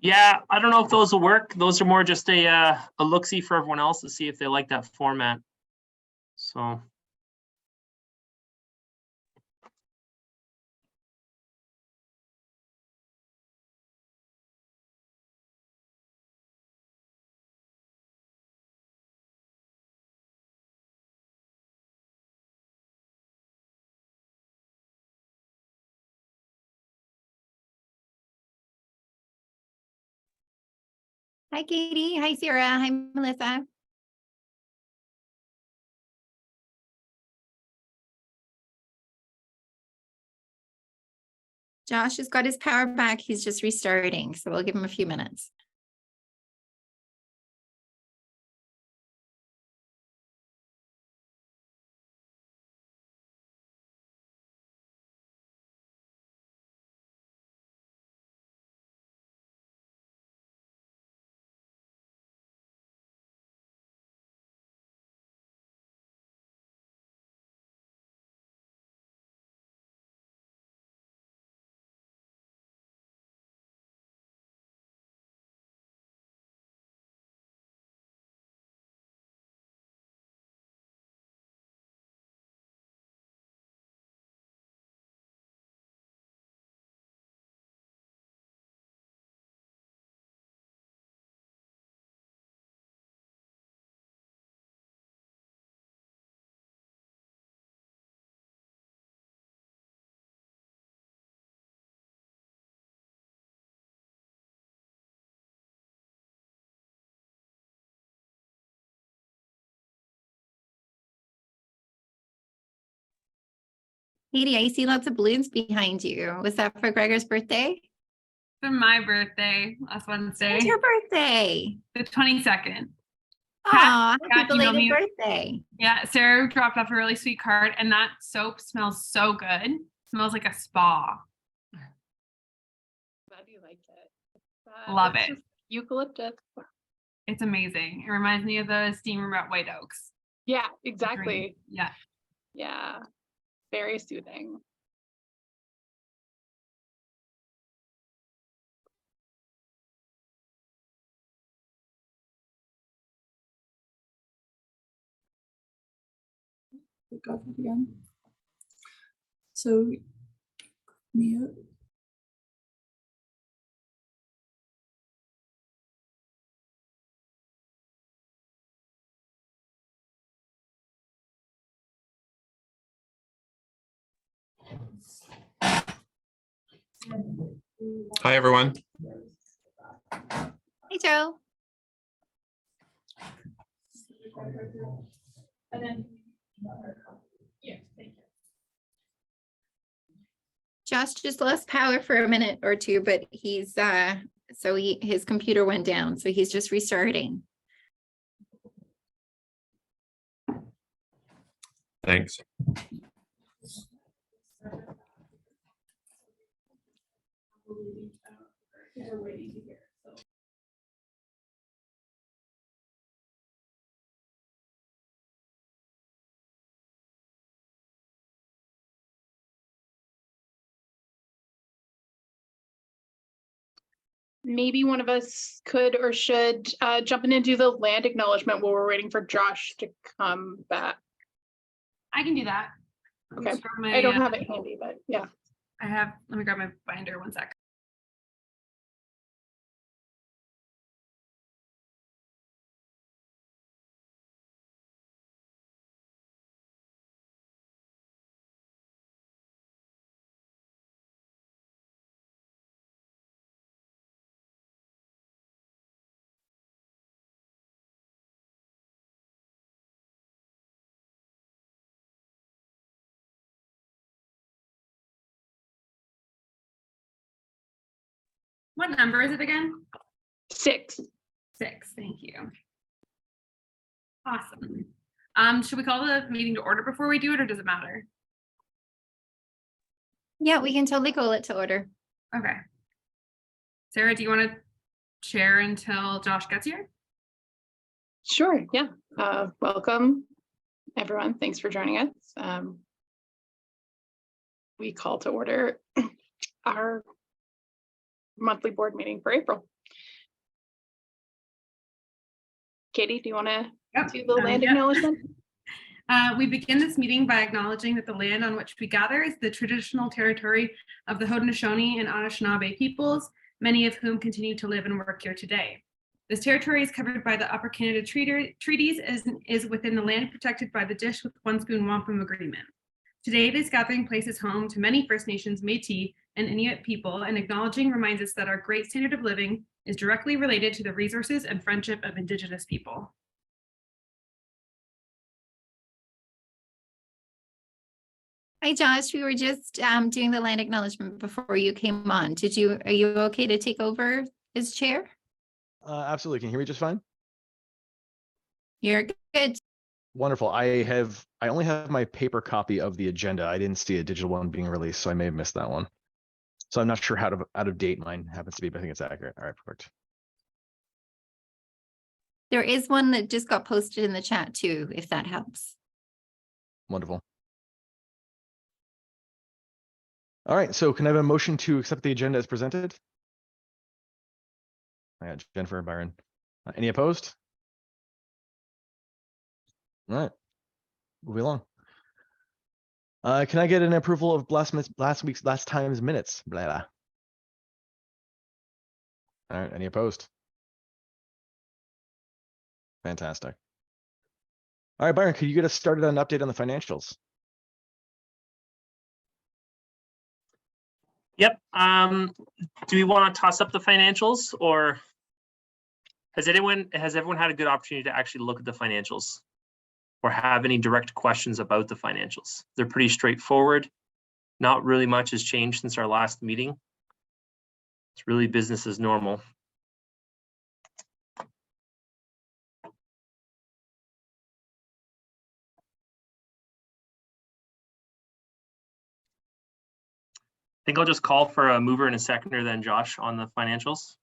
Yeah, I don't know if those will work. Those are more just a look-see for everyone else to see if they like that format. So, Hi, Katie. Hi, Sarah. Hi, Melissa. Josh has got his power back. He's just restarting, so we'll give him a few minutes. Katie, I see lots of balloons behind you. Was that for Gregor's birthday? For my birthday last Wednesday. It's your birthday. The 22nd. Aw, Kat happy emailed belated me. birthday. Yeah, Sarah dropped off a really sweet card, and that soap smells so good. Smells like a spa. Glad you like it. Love it's it. just Eucalyptus. It's amazing. It reminds me of the steam room at White Oaks. Yeah, exactly. Yeah. Yeah, very soothing. Got it again. So, mute. Hi, everyone. Hey, Joe. Josh just lost power for a minute or two, but he's his computer went down, so he's just restarting. Thanks. Maybe one of us could or should jump in and do the land acknowledgement while we're waiting for Josh to come back. I can do that. Okay. Just grab my, I don't have it handy, but yeah. let me grab my binder 1 sec. What number is it again? 6. 6. Thank you. Awesome. Should we call the meeting to order before we do it, or does it matter? Yeah, we can totally call it to order. Okay. Sarah, do you want to chair until Josh gets here? Sure, yeah. Welcome, everyone. Thanks for joining us. We call to order our monthly board meeting for April. Katie, do you want to Yep. do the land Yep. acknowledgement? We begin this meeting by acknowledging that the land on which we gather is the traditional territory of the Haudenosaunee and Anishinaabe peoples, many of whom continue to live and work here today. This territory is covered by the Upper Canada Treaties and is within the land protected by the Dish with One Spoon Wampum Agreement. Today, this gathering place is home to many First Nations, Métis, and Inuit people, and acknowledging reminds us that our great standard of living is directly related to the resources and friendship of Indigenous people. Hi, Josh. We were just doing the land acknowledgement before you came on. Are you okay to take over as chair? Absolutely. Can you hear me just fine? You're good. Wonderful. I only have my paper copy of the agenda. I didn't see a digital one being released, so I may have missed that one. So I'm not sure how out of date mine happens to be, but I think it's accurate. All right, perfect. There is one that just got posted in the chat too, if that helps. Wonderful. All right, so can I have a motion to accept the agenda as presented? I got Jennifer, Byron. Any opposed? All right, moving along. Can I get an approval of last time's minutes? Blah, blah. All right, any opposed? Fantastic. All right, Byron, could you get us started on an update on the financials? Yep. Do we want to toss up the financials, or has everyone had a good opportunity to actually look at the financials or have any direct questions about the financials? They're pretty straightforward. Not really much has changed since our last meeting. It's really business as normal. I think I'll just call for a mover and a seconder then, Josh, on the financials.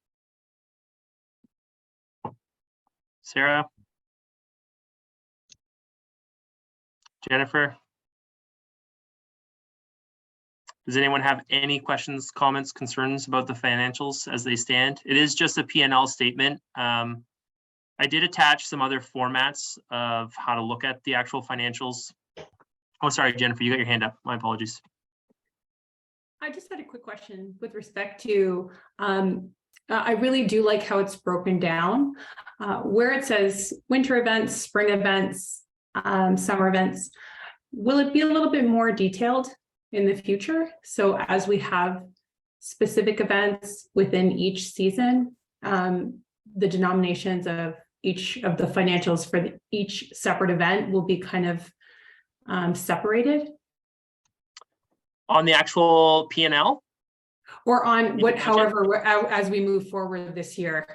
Sarah? Jennifer? Does anyone have any questions, comments, concerns about the financials as they stand? It is just a P&L statement. I did attach some other formats of how to look at the actual financials. Oh, sorry, Jennifer, you got your hand up. My apologies. I just had a quick question with respect to, I really do like how it's broken down, where it says winter events, spring events, summer events. Will it be a little bit more detailed in the future? So as we have specific events within each season, the denominations of each of the financials for each separate event will be kind of separated? On the actual P&L? Or on what, budget? however, as we move forward this year.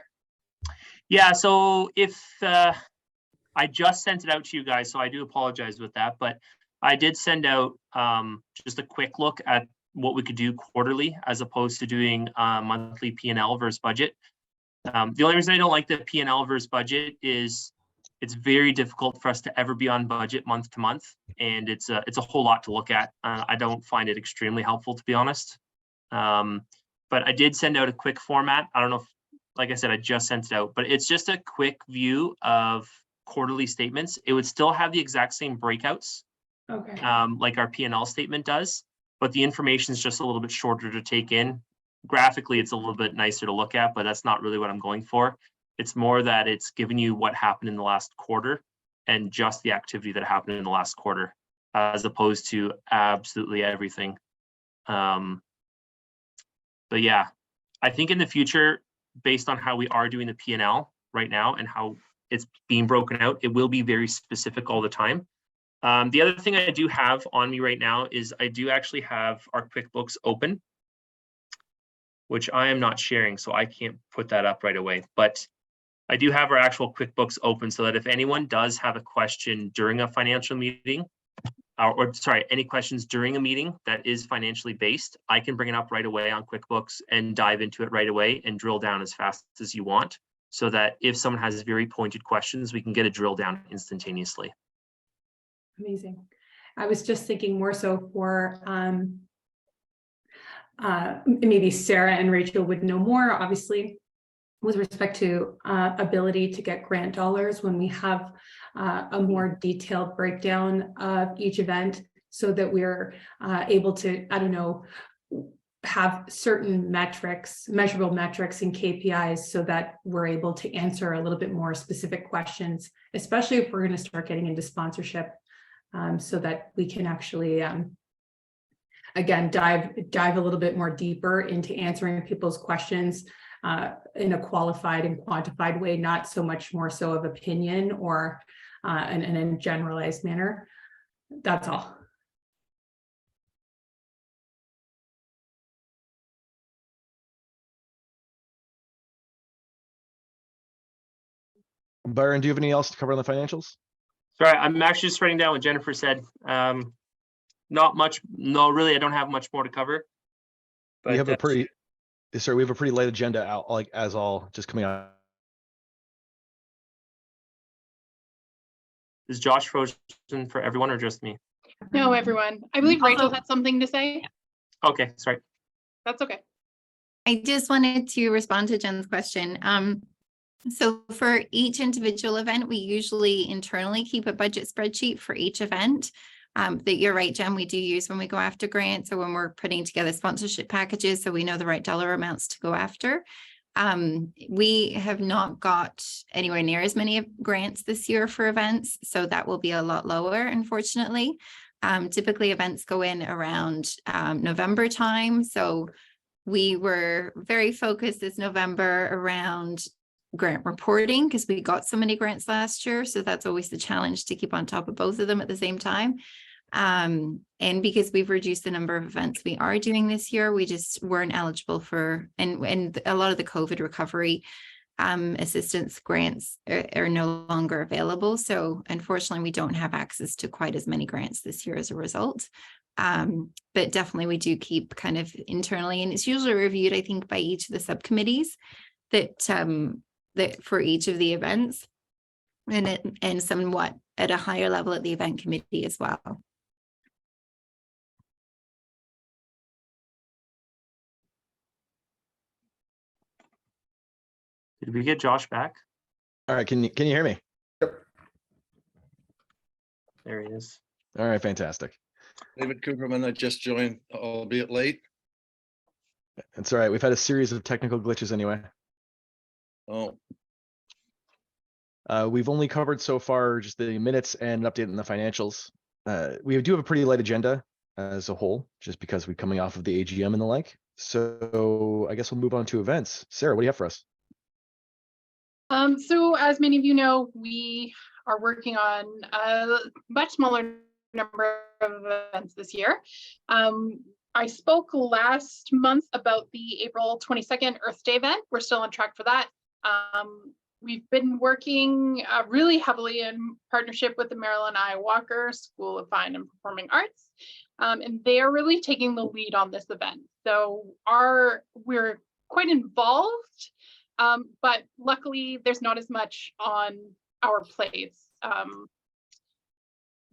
Yeah, so if I just sent it out to you guys, so I do apologize with that, but I did send out just a quick look at what we could do quarterly as opposed to doing monthly P&L versus budget. The only reason I don't like the P&L versus budget is it's very difficult for us to ever be on budget month to month, and it's a whole lot to look at. I don't find it extremely helpful, to be honest. But I did send out a quick format. I don't know if, like I said, I just sent it out, but it's just a quick view of quarterly statements. It would still have the exact same breakouts, Okay. like our P&L statement does, but the information is just a little bit shorter to take in. Graphically, it's a little bit nicer to look at, but that's not really what I'm going for. It's more that it's giving you what happened in the last quarter and just the activity that happened in the last quarter, as opposed to absolutely everything. But yeah, I think in the future, based on how we are doing the P&L right now and how it's being broken out, it will be very specific all the time. The other thing I do have on me right now is I do actually have our QuickBooks open, which I am not sharing, so I can't put that up right away. But I do have our actual QuickBooks open so that if anyone does have a question during a financial meeting, or sorry, any questions during a meeting that is financially based, I can bring it up right away on QuickBooks and dive into it right away and drill down as fast as you want, so that if someone has very pointed questions, we can get a drill down instantaneously. Amazing. I was just thinking more so for maybe Sarah and Rachel would know more, obviously, with respect to ability to get grant dollars when we have a more detailed breakdown of each event, so that we're able to, I don't know, have certain metrics, measurable metrics and KPIs, so that we're able to answer a little bit more specific questions, especially if we're going to start getting into sponsorship, so that we can actually, again, dive a little bit more deeper into answering people's questions in a qualified and quantified way, not so much more so of opinion or in a generalized manner. That's all. Byron, do you have anything else to cover on the financials? Sorry, I'm actually just writing down what Jennifer said. Not much, no, really, I don't have much more to cover. We have a that's- pretty, sorry, we have a pretty light agenda out, like as all just coming out. Is Josh frozen for everyone or just me? No, everyone. I believe Rachel Also- had something to say. Okay, sorry. That's okay. I just wanted to respond to Jen's question. So for each individual event, we usually internally keep a budget spreadsheet for each event. That you're right, Jen, we do use when we go after grants or when we're putting together sponsorship packages, so we know the right dollar amounts to go after. We have not got anywhere near as many grants this year for events, so that will be a lot lower, unfortunately. Typically events go in around November time, so we were very focused this November around grant reporting because we got so many grants last year, so that's always the challenge, to keep on top of both of them at the same time. And because we've reduced the number of events we are doing this year, we just weren't eligible for, and a lot of the COVID recovery assistance grants are no longer available. So unfortunately, we don't have access to quite as many grants this year as a result. But definitely we do keep kind of internally, and it's usually reviewed, I think, by each of the subcommittees that for each of the events, and somewhat at a higher level at the event committee as well. Did we get Josh back? All right, can you hear me? There he is. All right, fantastic. David Cooperman, I just joined, albeit late. It's all right. We've had a series of technical glitches anyway. Oh, We've only covered so far just the minutes and an update on the financials. We do have a pretty light agenda as a whole, just because we're coming off of the AGM and the like. So I guess we'll move on to events. Sarah, what do you have for us? So as many of you know, we are working on a much smaller number of events this year. I spoke last month about the April 22nd Earth Day event. We're still on track for that. We've been working really heavily in partnership with the Marilyn I. Walker School of Fine and Performing Arts. And they are really taking the lead on this event. So we're quite involved, but luckily there's not as much on our plates.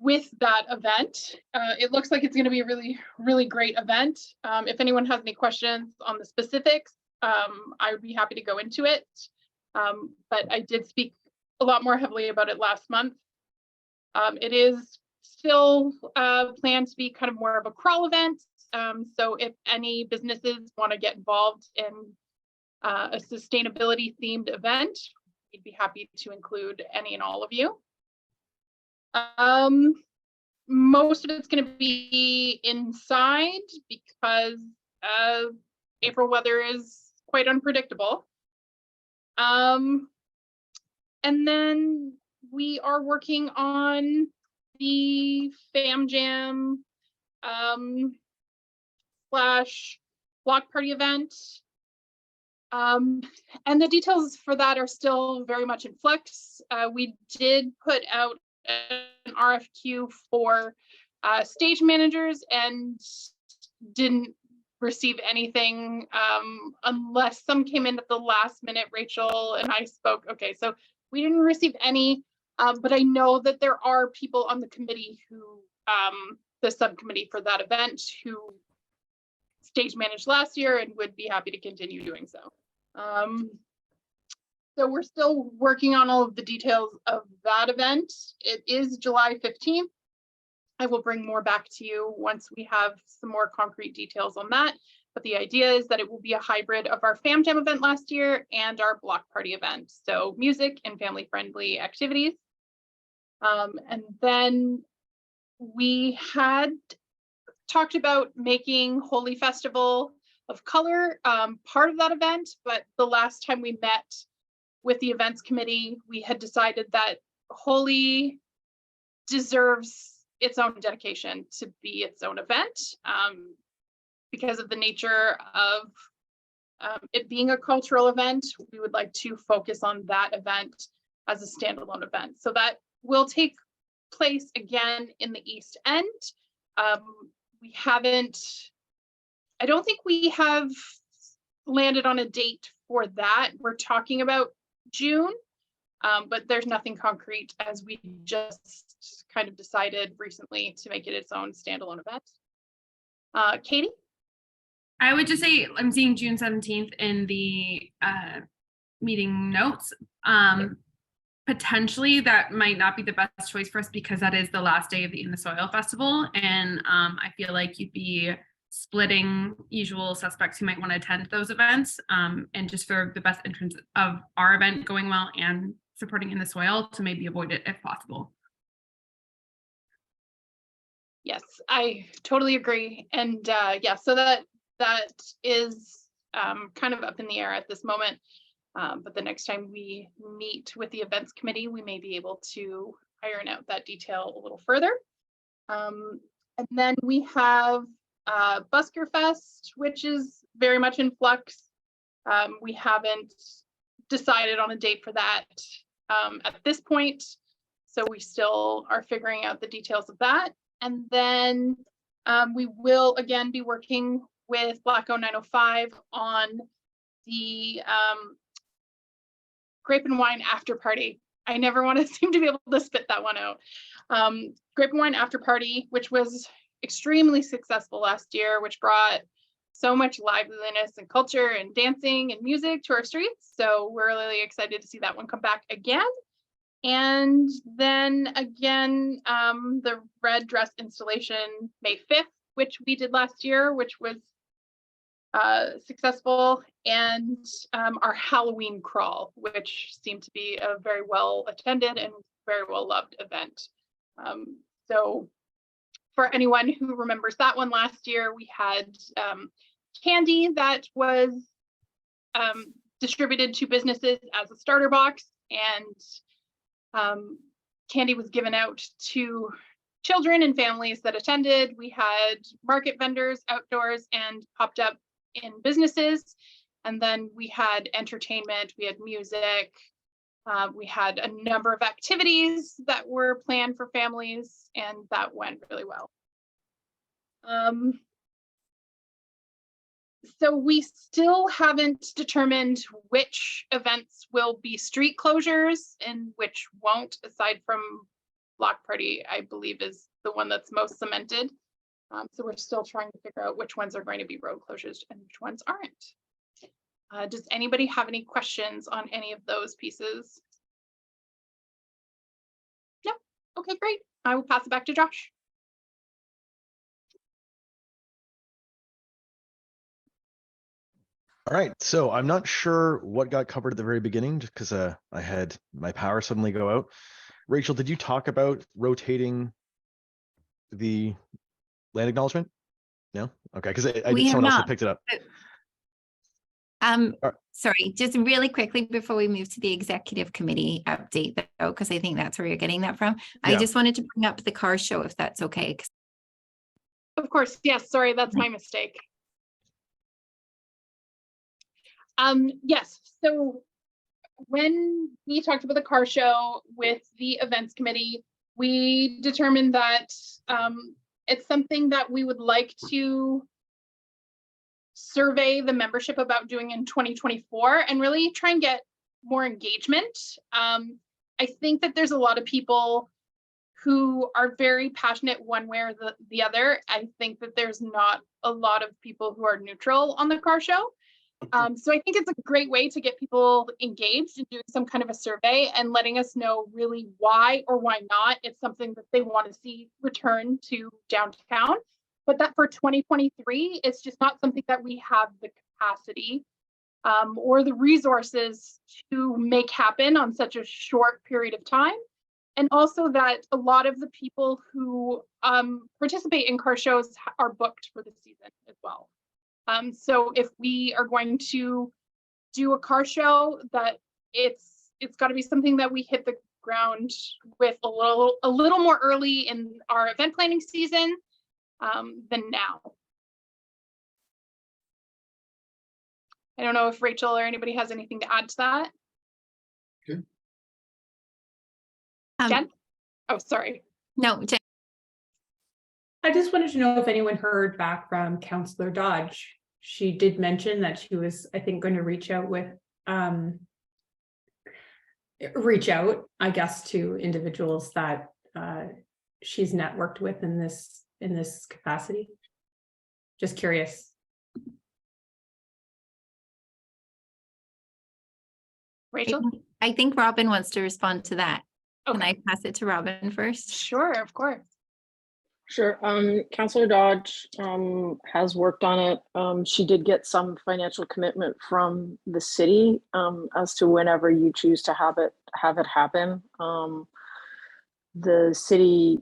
With that event, it looks like it's going to be a really, really great event. If anyone has any questions on the specifics, I would be happy to go into it. But I did speak a lot more heavily about it last month. It is still planned to be kind of more of a crawl event. So if any businesses want to get involved in a sustainability themed event, we'd be happy to include any and all of you. Most of it's going to be inside because April weather is quite unpredictable. And then we are working on the FamJam / block party event. And the details for that are still very much in flux. We did put out an RFQ for stage managers and didn't receive anything unless some came in at the last minute. Rachel and I spoke. Okay, so we didn't receive any, but I know that there are people on the committee who, the subcommittee for that event, who stage managed last year and would be happy to continue doing so. So we're still working on all of the details of that event. It is July 15th. I will bring more back to you once we have some more concrete details on that. But the idea is that it will be a hybrid of our Fam Jam event last year and our block party event. So music and family friendly activities. And then we had talked about making Holi Festival of Color part of that event, but the last time we met with the events committee, we had decided that Holi deserves its own dedication to be its own event because of the nature of it being a cultural event. We would like to focus on that event as a standalone event. So that will take place again in the East End. We haven't, I don't think we have landed on a date for that. We're talking about June, but there's nothing concrete as we just kind of decided recently to make it its own standalone event. Katie? I would just say I'm seeing June 17th in the meeting notes. Potentially that might not be the best choice for us because that is the last day of the In the Soil Festival. And I feel like you'd be splitting usual suspects who might want to attend those events, and just for the best interest of our event going well and supporting In the Soil to maybe avoid it if possible. Yes, I totally agree. And yeah, so that is kind of up in the air at this moment. But the next time we meet with the events committee, we may be able to iron out that detail a little further. And then we have Busker Fest, which is very much in flux. We haven't decided on a date for that at this point. So we still are figuring out the details of that. And then we will again be working with Black O 905 on the Grape and Wine After Party. I never want to seem to be able to spit that one out. Grape and Wine After Party, which was extremely successful last year, which brought so much liveliness and culture and dancing and music to our streets. So we're really excited to see that one come back again. And then again, the red dress installation May 5th, which we did last year, which was successful, and our Halloween crawl, which seemed to be a very well attended and very well loved event. So for anyone who remembers that one last year, we had candy that was distributed to businesses as a starter box, and candy was given out to children and families that attended. We had market vendors outdoors and popped up in businesses, and then we had entertainment, we had music, we had a number of activities that were planned for families, and that went really well. So we still haven't determined which events will be street closures and which won't, aside from Block Party, I believe is the one that's most cemented. So we're still trying to figure out which ones are going to be road closures and which ones aren't. Does anybody have any questions on any of those pieces? No? Okay, great. I will pass it back to Josh. All right, so I'm not sure what got covered at the very beginning just because I had my power suddenly go out. Rachel, did you talk about rotating the land acknowledgement? No? Okay, because I We did have someone else not. that picked it up. Sorry, just really quickly before we move to the executive committee update though, because I think that's where you're getting that from. I Yeah. just wanted to bring up the car show if that's okay. 'Cause Of course, yes, sorry, that's my mistake. Yes, so when we talked about the car show with the events committee, we determined that it's something that we would like to survey the membership about doing in 2024 and really try and get more engagement. I think that there's a lot of people who are very passionate one way or the other. I think that there's not a lot of people who are neutral on the car show. So I think it's a great way to get people engaged in doing some kind of a survey and letting us know really why or why not it's something that they want to see return to downtown. But that for 2023, it's just not something that we have the capacity or the resources to make happen on such a short period of time. And also that a lot of the people who participate in car shows are booked for the season as well. So if we are going to do a car show, that it's got to be something that we hit the ground with a little more early in our event planning season than now. I don't know if Rachel or anybody has anything to add to that. Good. Jen? Oh, sorry. No, Jen. I just wanted to know if anyone heard back from Councillor Dodge. She did mention that she was, I think, going to reach out, I guess, to individuals that she's networked with in this capacity. Just curious. Rachel? I think Robin wants to respond to that. Can Okay. I pass it to Robin first? Sure, of course. Sure. Councillor Dodge has worked on it. She did get some financial commitment from the city as to whenever you choose to have it happen. The city,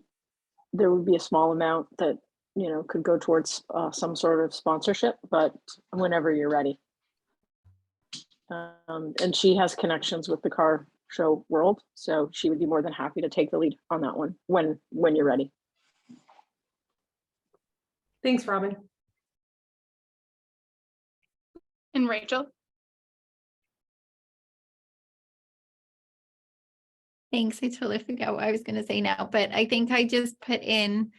there would be a small amount that, you know, could go towards some sort of sponsorship, but whenever you're ready. And she has connections with the car show world, so she would be more than happy to take the lead on that one when you're ready. Thanks, Robin. And Rachel? Thanks. I totally forgot what I was going to say now, but I think I just put in,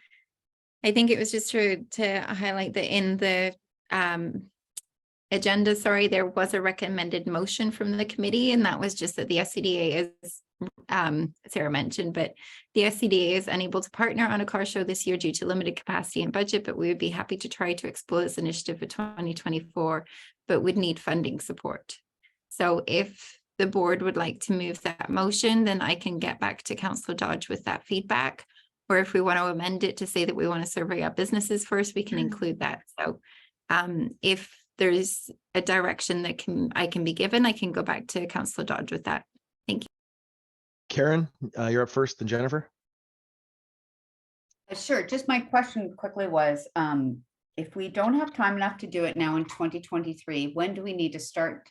I think it was just to highlight that in the agenda, sorry, there was a recommended motion from the committee, and that was just that the SCDA is, Sarah mentioned, but the SCDA is unable to partner on a car show this year due to limited capacity and budget, but we would be happy to try to explore this initiative for 2024, but would need funding support. So if the board would like to move that motion, then I can get back to Councillor Dodge with that feedback. Or if we want to amend it to say that we want to survey our businesses first, we can include that. So if there's a direction that I can be given, I can go back to Councillor Dodge with that. Thank you. Karen, you're up first, then Jennifer. Sure. Just my question quickly was, if we don't have time enough to do it now in 2023, when do we need to start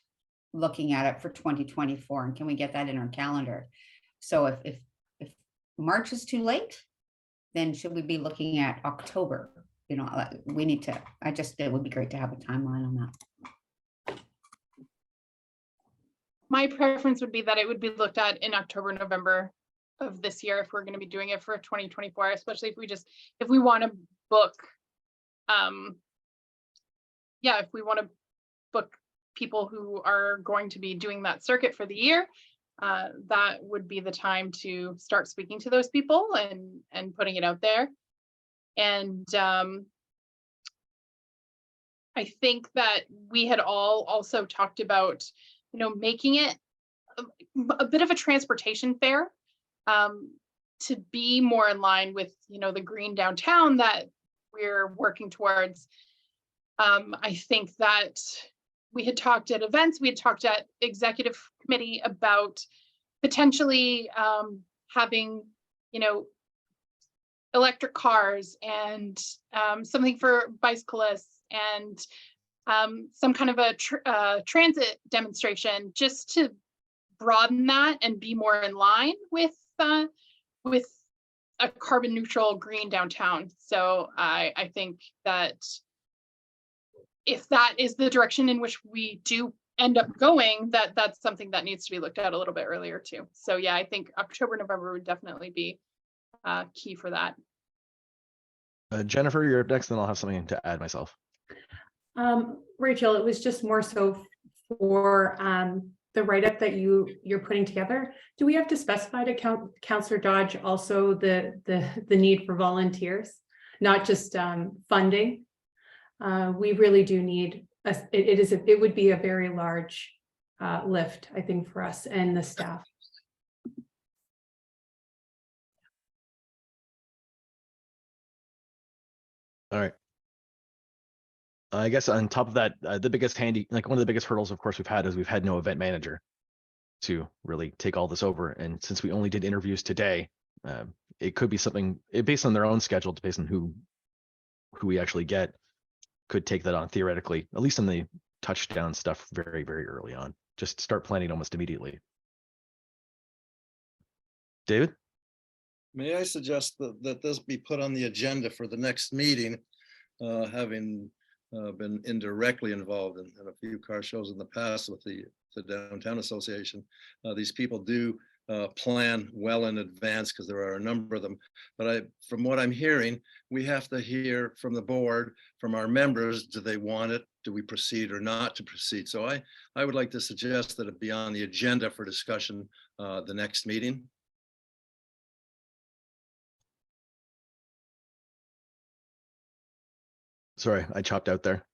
looking at it for 2024? And can we get that in our calendar? So if March is too late, then should we be looking at October? You know, we need to, it would be great to have a timeline on that. My preference would be that it would be looked at in October, November of this year if we're going to be doing it for 2024, especially if we want to book, if we want to book people who are going to be doing that circuit for the year, that would be the time to start speaking to those people and putting it out there. And I think that we had all also talked about, you know, making it a bit of a transportation fare to be more in line with, you know, the green downtown that we're working towards. I think that we had talked at events, we had talked at executive committee about potentially having, you know, electric cars and something for bicyclists and some kind of a transit demonstration, just to broaden that and be more in line with a carbon neutral green downtown. So I think that if that is the direction in which we do end up going, that's something that needs to be looked at a little bit earlier too. So yeah, I think October, November would definitely be key for that. Jennifer, you're up next, then I'll have something to add myself. Rachel, it was just more so for the write-up that you're putting together, do we have to specify to Councillor Dodge also the need for volunteers, not just funding? We really do need it would be a very large lift, I think, for us and the staff. All right. I guess on top of that, the biggest one of the biggest hurdles, of course, we've had no event manager to really take all this over. And since we only did interviews today, it could be something based on their own schedule, based on who we actually get, could take that on theoretically, at least on the touchdown stuff very, very early on. Just start planning almost immediately. David? May I suggest that this be put on the agenda for the next meeting, having been indirectly involved in a few car shows in the past with the Downtown Association. These people do plan well in advance because there are a number of them. But from what I'm hearing, we have to hear from the board, from our members, do they want it? Do we proceed or not to proceed? So I would like to suggest that it be on the agenda for discussion the next meeting. Sorry, I chopped out there.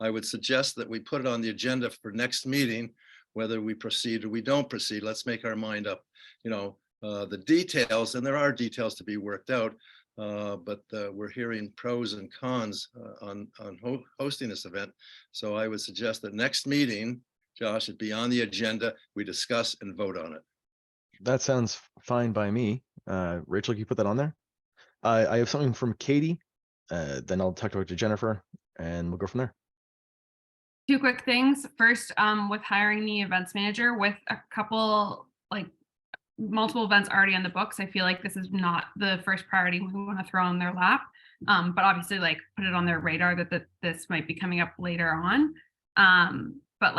I would suggest that we put it on the agenda for next meeting, whether we proceed or we don't proceed. Let's make our mind up, the details, and there are details to be worked out, but we're hearing pros and cons on hosting this event. So I would suggest that next meeting, Josh, it be on the agenda, we discuss and vote on it. That sounds fine by me. Rachel, can you put that on there? I have something from Katie. Then I'll talk to Jennifer and we'll go from there. Two quick things. First, with hiring the events manager, with a couple, multiple events already on the books, I feel like this is not the first priority we want to throw on their lap. But obviously, put it on their radar that this might be coming up later on. But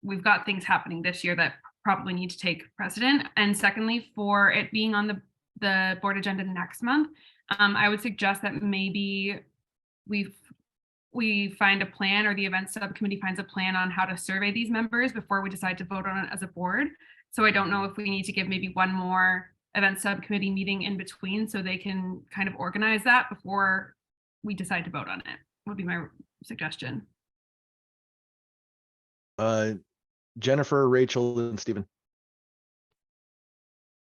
we've got things happening this year that probably need to take precedent. And secondly, for it being on the board agenda next month, I would suggest that maybe we find a plan, or the event subcommittee finds a plan on how to survey these members before we decide to vote on it as a board. So I don't know if we need to give maybe one more event subcommittee meeting in between so they can kind of organize that before we decide to vote on it, would be my suggestion. Jennifer, Rachel, and Stephen.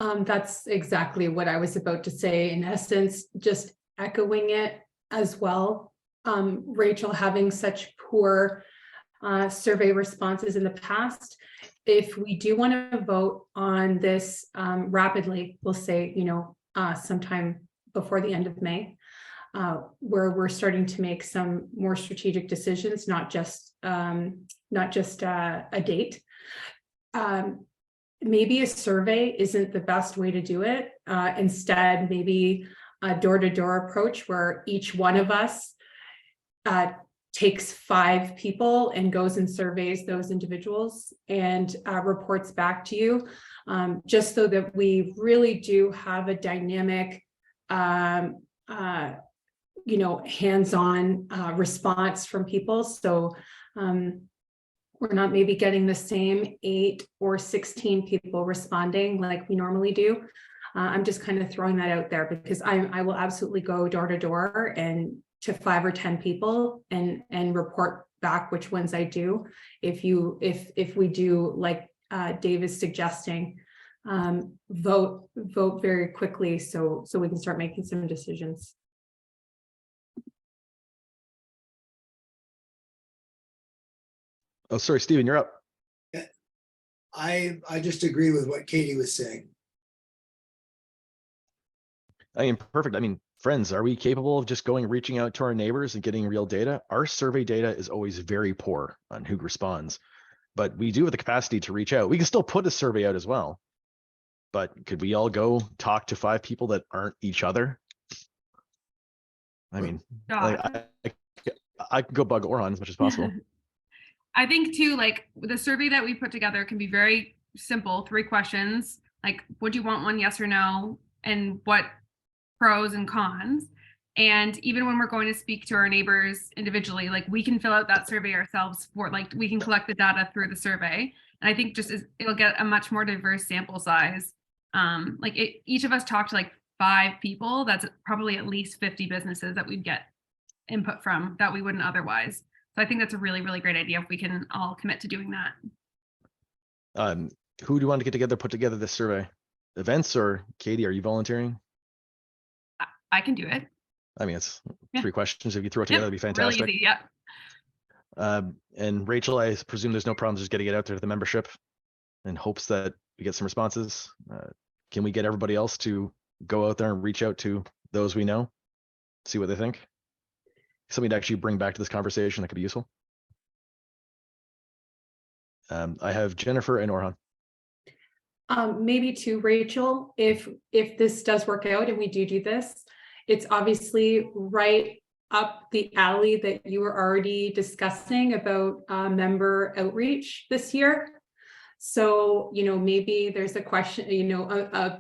That's exactly what I was about to say. In essence, just echoing it as well. Rachel, having such poor survey responses in the past, if we do want to vote on this rapidly, we'll say, sometime before the end of May, where we're starting to make some more strategic decisions, not just a date. Maybe a survey isn't the best way to do it. Instead, maybe a door-to-door approach where each one of us takes 5 people and goes and surveys those individuals and reports back to you, just so that we really do have a dynamic, hands-on response from people. So we're not maybe getting the same 8 or 16 people responding like we normally do. I'm just kind of throwing that out there because I will absolutely go door to door and to 5 or 10 people and report back which ones I do. If we do like Dave is suggesting, vote very quickly so we can start making some decisions. Oh, sorry, Stephen, you're up. Yeah. I just agree with what Katie was saying. Perfect. Friends, are we capable of just reaching out to our neighbors and getting real data? Our survey data is always very poor on who responds, but we do have the capacity to reach out. We can still put a survey out as well, but could we all go talk to 5 people that aren't each other? I can go bug Orhan as much as possible. I think too, the survey that we put together can be very simple, 3 questions. Would you want one, yes or no? And what pros and cons? And even when we're going to speak to our neighbors individually, like we can fill out that survey ourselves for like, we can collect the data through the survey. And I think it'll get a much more diverse sample size. Each of us talked to like 5 people. That's probably at least 50 businesses that we'd get input from that we wouldn't otherwise. So I think that's a really, really great idea if we can all commit to doing that. Who do you want to get together, put together this survey? Events, or Katie, are you volunteering? I can do it. I mean, it's Yeah. 3 questions. If you throw it together, it'd be fantastic. Really easy, yeah. And Rachel, I presume there's no problems just getting it out there to the membership in hopes that we get some responses. Can we get everybody else to go out there and reach out to those we know, see what they think? Something to actually bring back to this conversation that could be useful. I have Jennifer and Orhan. Maybe to Rachel, if this does work out and we do this, it's obviously right up the alley that you were already discussing about member outreach this year. So, maybe there's a question, a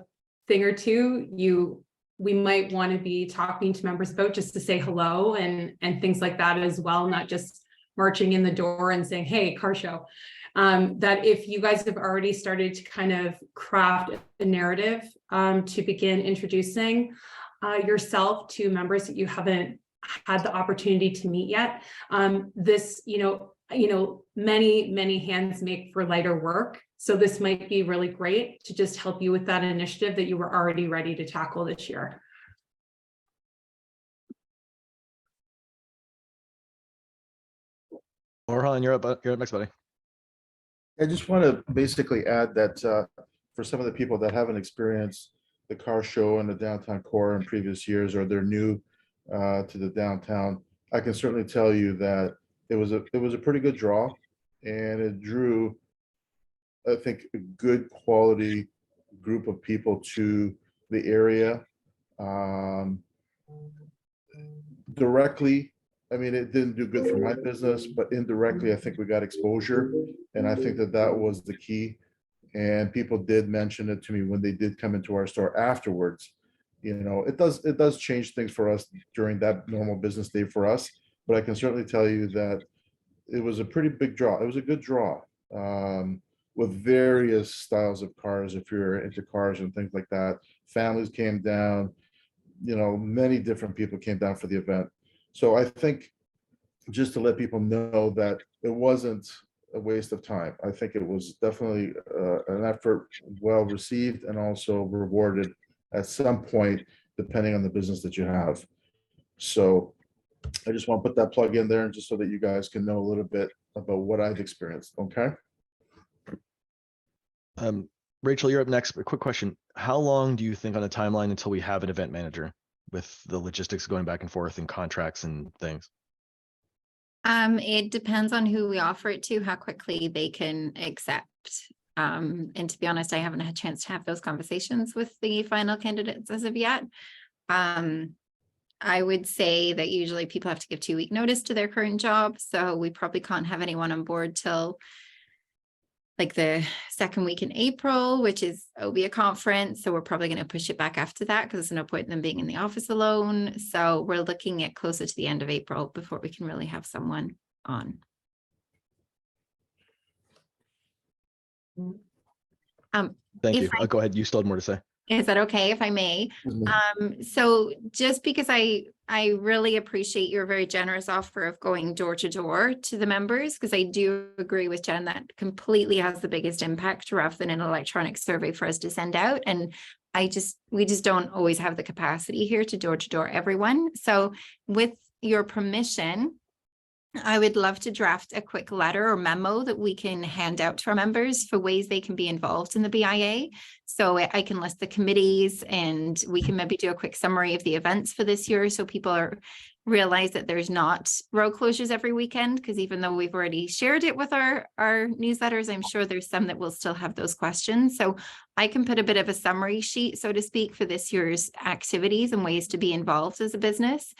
thing or two we might want to be talking to members about, just to say hello and things like that as well, not just marching in the door and saying, hey, car show. That if you guys have already started to kind of craft a narrative to begin introducing yourself to members that you haven't had the opportunity to meet yet, this, many hands make for lighter work. So this might be really great to just help you with that initiative that you were already ready to tackle this year. Orhan, you're up next, buddy. I just want to basically add that for some of the people that haven't experienced the car show and the downtown core in previous years, or they're new to the downtown, I can certainly tell you that it was a pretty good draw, and it drew, I think, a good quality group of people to the area. Directly, I mean, it didn't do good for my business, but indirectly, I think we got exposure. And I think that was the key. And people did mention it to me when they did come into our store afterwards. It does change things for us during that normal business day for us. But I can certainly tell you that it was a pretty big draw. It was a good draw with various styles of cars. If you're into cars and things like that, families came down, many different people came down for the event. So I think just to let people know that it wasn't a waste of time. I think it was definitely an effort well received and also rewarded at some point, depending on the business that you have. So I just want to put that plug in there, and just so that you guys can know a little bit about what I've experienced. Okay. Rachel, you're up next. A quick question. How long do you think on the timeline until we have an event manager, with the logistics going back and forth and contracts and things? It depends on who we offer it to, how quickly they can accept. And to be honest, I haven't had a chance to have those conversations with the final candidates as of yet. I would say that usually people have to give 2-week notice to their current job. So we probably can't have anyone on board till like the second week in April, which will be a conference. So we're probably going to push it back after that, because there's no point in them being in the office alone. So we're looking at closer to the end of April before we can really have someone on. Thank you. if I- Go ahead. You still had more to say. Is that okay if I may? So just because I really appreciate your very generous offer of going door to door to the members, because I do agree with Jen that completely has the biggest impact rather than an electronic survey for us to send out. And we just don't always have the capacity here to door everyone. So with your permission, I would love to draft a quick letter or memo that we can hand out to our members for ways they can be involved in the BIA. So I can list the committees, and we can maybe do a quick summary of the events for this year, so people realize that there's not road closures every weekend, because even though we've already shared it with our newsletters, I'm sure there's some that will still have those questions. So I can put a bit of a summary sheet, so to speak, for this year's activities and ways to be involved as a business.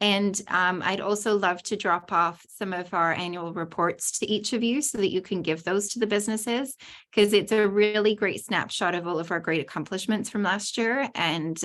And I'd also love to drop off some of our annual reports to each of you so that you can give those to the businesses, because it's a really great snapshot of all of our great accomplishments from last year. And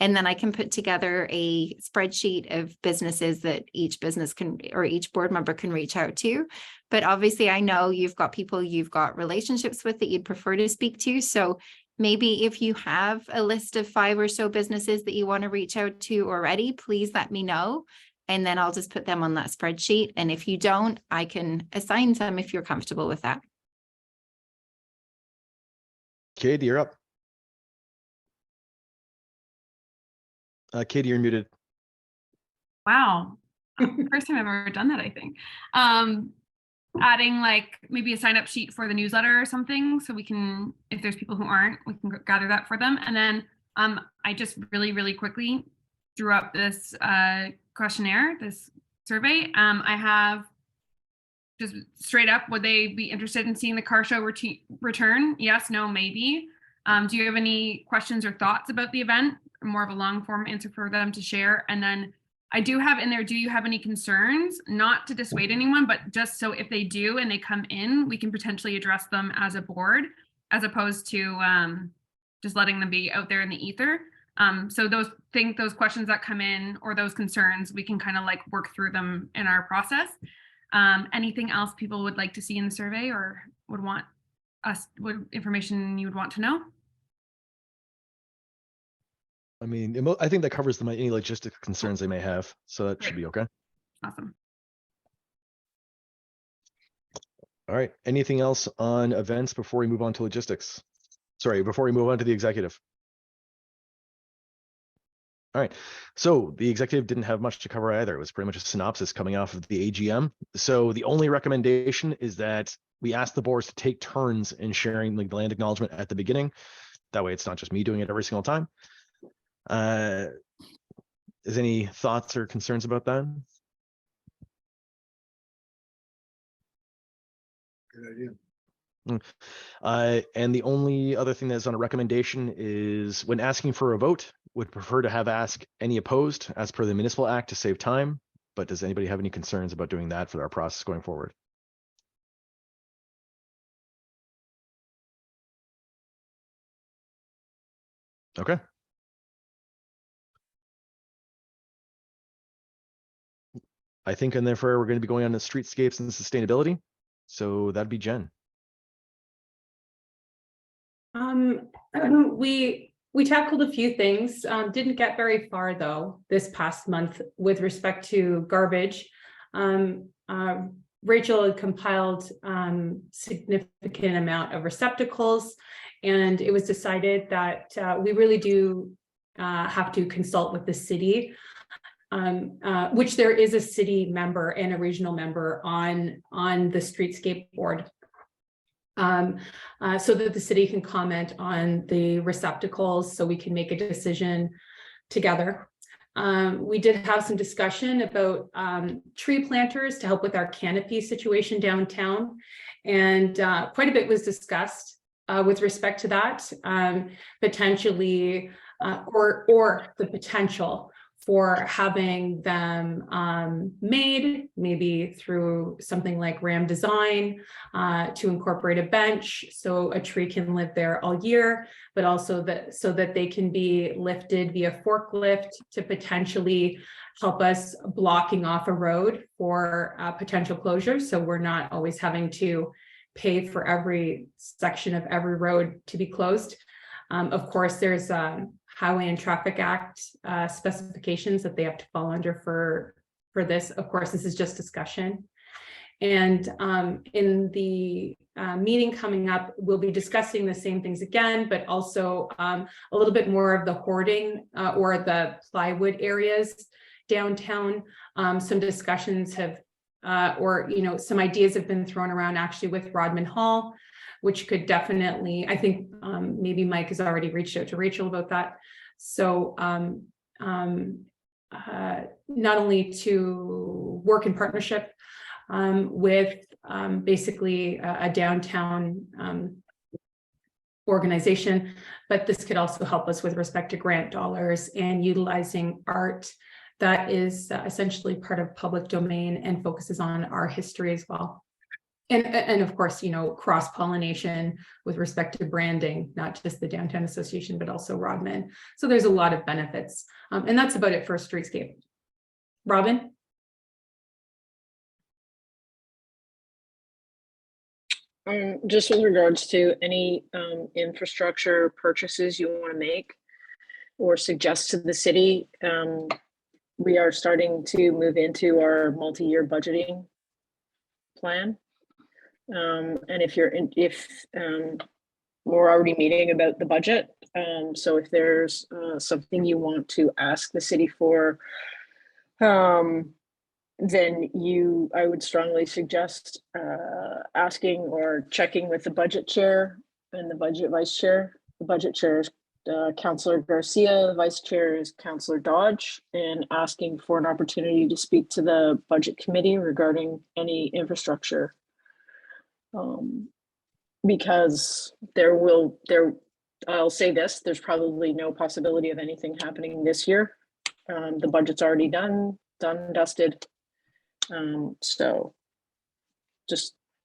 And then I can put together a spreadsheet of businesses that each business can, or each board member can reach out to. But obviously I know you've got people you've got relationships with that you'd prefer to speak to. So maybe if you have a list of 5 or so businesses that you want to reach out to already, please let me know. And then I'll just put them on that spreadsheet. And if you don't, I can assign some if you're comfortable with that. Katie, you're up. Katie, you're muted. Wow. First time I've ever done that, I think. Adding like maybe a sign up sheet for the newsletter or something, so we can, if there's people who aren't, we can gather that for them. And then I just really quickly drew up this questionnaire, this survey. I have just straight up, would they be interested in seeing the car show return? Yes, no, maybe. Do you have any questions or thoughts about the event? More of a long form answer for them to share. And then I do have in there, do you have any concerns? Not to dissuade anyone, but just so if they do and they come in, we can potentially address them as a board, as opposed to just letting them be out there in the ether. So those questions that come in or those concerns, we can kind of like work through them in our process. Anything else people would like to see in the survey or would want us, what information you would want to know? I mean, I think that covers any logistic concerns they may have, so that should be okay. Awesome. All right, anything else on events before we move on to logistics? Sorry, before we move on to the executive. All right, so the executive didn't have much to cover either. It was pretty much a synopsis coming off of the AGM. So the only recommendation is that we ask the boards to take turns in sharing the land acknowledgement at the beginning. That way it's not just me doing it every single time. Is any thoughts or concerns about that? Good idea. And the only other thing that's on a recommendation is when asking for a vote, would prefer to have ask any opposed as per the Municipal Act to save time. But does anybody have any concerns about doing that for our process going forward? Okay. I think and therefore we're going to be going on to streetscapes and sustainability. So that'd be Jen. We tackled a few things, didn't get very far though this past month with respect to garbage. Rachel had compiled significant amount of receptacles, and it was decided that we really do have to consult with the city, which there is a city member and a regional member on the streetscape board. So that the city can comment on the receptacles so we can make a decision together. We did have some discussion about tree planters to help with our canopy situation downtown. And quite a bit was discussed with respect to that, potentially, or the potential for having them made, maybe through something like Ram Design, to incorporate a bench so a tree can live there all year, but also so that they can be lifted via forklift to potentially help us blocking off a road for potential closures. So we're not always having to pay for every section of every road to be closed. Of course, there's Highway and Traffic Act specifications that they have to fall under for this. Of course, this is just discussion. And in the meeting coming up, we'll be discussing the same things again, but also a little bit more of the hoarding or the plywood areas downtown. Some discussions have, some ideas have been thrown around actually with Rodman Hall, which could definitely, I think maybe Mike has already reached out to Rachel about that. So not only to work in partnership with basically a downtown organization, but this could also help us with respect to grant dollars and utilizing art that is essentially part of public domain and focuses on our history as well. And of course, you know, cross-pollination with respect to branding, not just the Downtown Association, but also Rodman. So there's a lot of benefits. And that's about it for Streetscape. Robin? Just with regards to any infrastructure purchases you want to make or suggest to the city, we are starting to move into our multi-year budgeting plan. And we're already meeting about the budget. So if there's something you want to ask the city for, then I would strongly suggest asking or checking with the budget chair and the budget vice chair. The budget chair is Councillor Garcia, the vice chair is Councillor Dodge, and asking for an opportunity to speak to the budget committee regarding any infrastructure. Because I'll say this, there's probably no possibility of anything happening this year. The budget's already done, dusted. So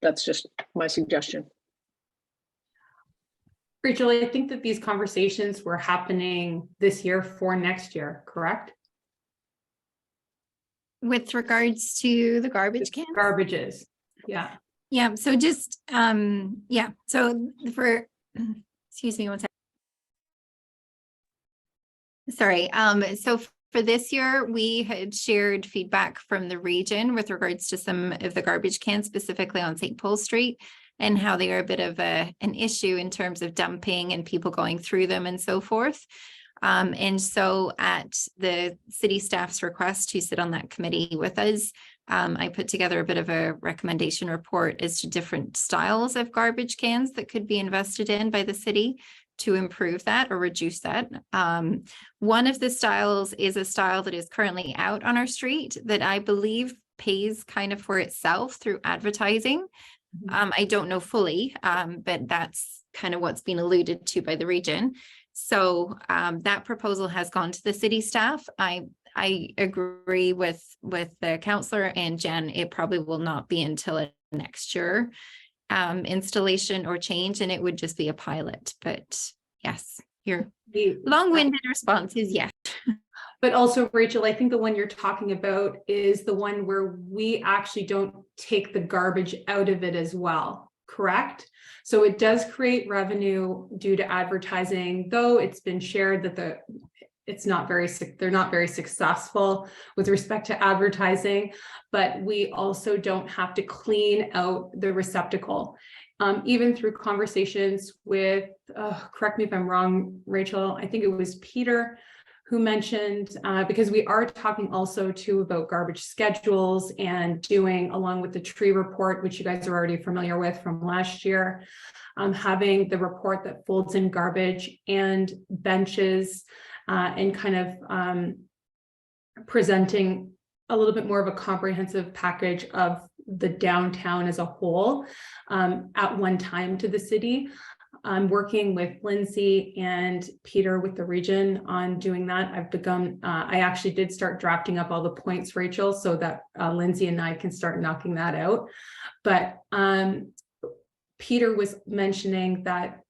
that's just my suggestion. Rachel, I think that these conversations were happening this year for next year, correct? With regards to the garbage cans? Garbages, yeah. Yeah, so just, yeah, so excuse me one second. Sorry, so for this year, we had shared feedback from the region with regards to some of the garbage cans, specifically on St. Paul Street, and how they are a bit of an issue in terms of dumping and people going through them and so forth. And so at the city staff's request to sit on that committee with us, I put together a bit of a recommendation report as to different styles of garbage cans that could be invested in by the city to improve that or reduce that. One of the styles is a style that is currently out on our street that I believe pays kind of for itself through advertising. I don't know fully, but that's kind of what's been alluded to by the region. So that proposal has gone to the city staff. I agree with the councillor and Jen, it probably will not be until a next year installation or change, and it would just be a pilot. But yes, your long-winded response is yes. But also, Rachel, I think the one you're talking about is the one where we actually don't take the garbage out of it as well, correct? So it does create revenue due to advertising, though it's been shared that they're not very successful with respect to advertising, but we also don't have to clean out the receptacle. Even through conversations with, correct me if I'm wrong, Rachel, I think it was Peter who mentioned, because we are talking also too about garbage schedules and doing, along with the tree report, which you guys are already familiar with from last year, having the report that folds in garbage and benches, and kind of presenting a little bit more of a comprehensive package of the downtown as a whole at one time to the city. I'm working with Lindsay and Peter with the region on doing that. I've begun, I actually did start drafting up all the points, Rachel, so that Lindsay and I can start knocking that out. But Peter was mentioning that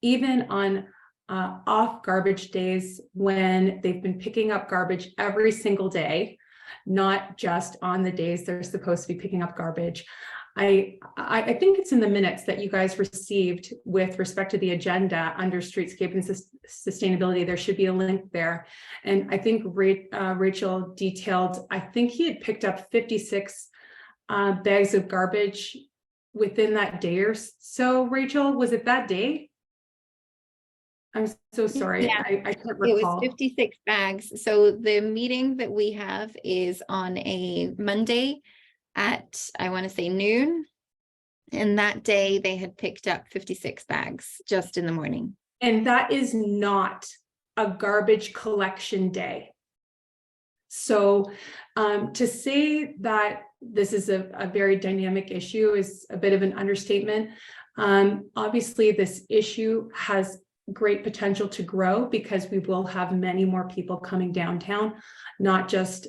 even on off garbage days when they've been picking up garbage every single day, not just on the days they're supposed to be picking up garbage. I think it's in the minutes that you guys received with respect to the agenda under streetscape and sustainability. There should be a link there. And I think Rachel detailed, I think he had picked up 56 bags of garbage within that day or so. Rachel, was it that day? I'm so sorry. Yeah. I can't recall. It was 56 bags. So the meeting that we have is on a Monday at, I want to say noon. And that day they had picked up 56 bags just in the morning. And that is not a garbage collection day. So to say that this is a very dynamic issue is a bit of an understatement. Obviously, this issue has great potential to grow because we will have many more people coming downtown, not just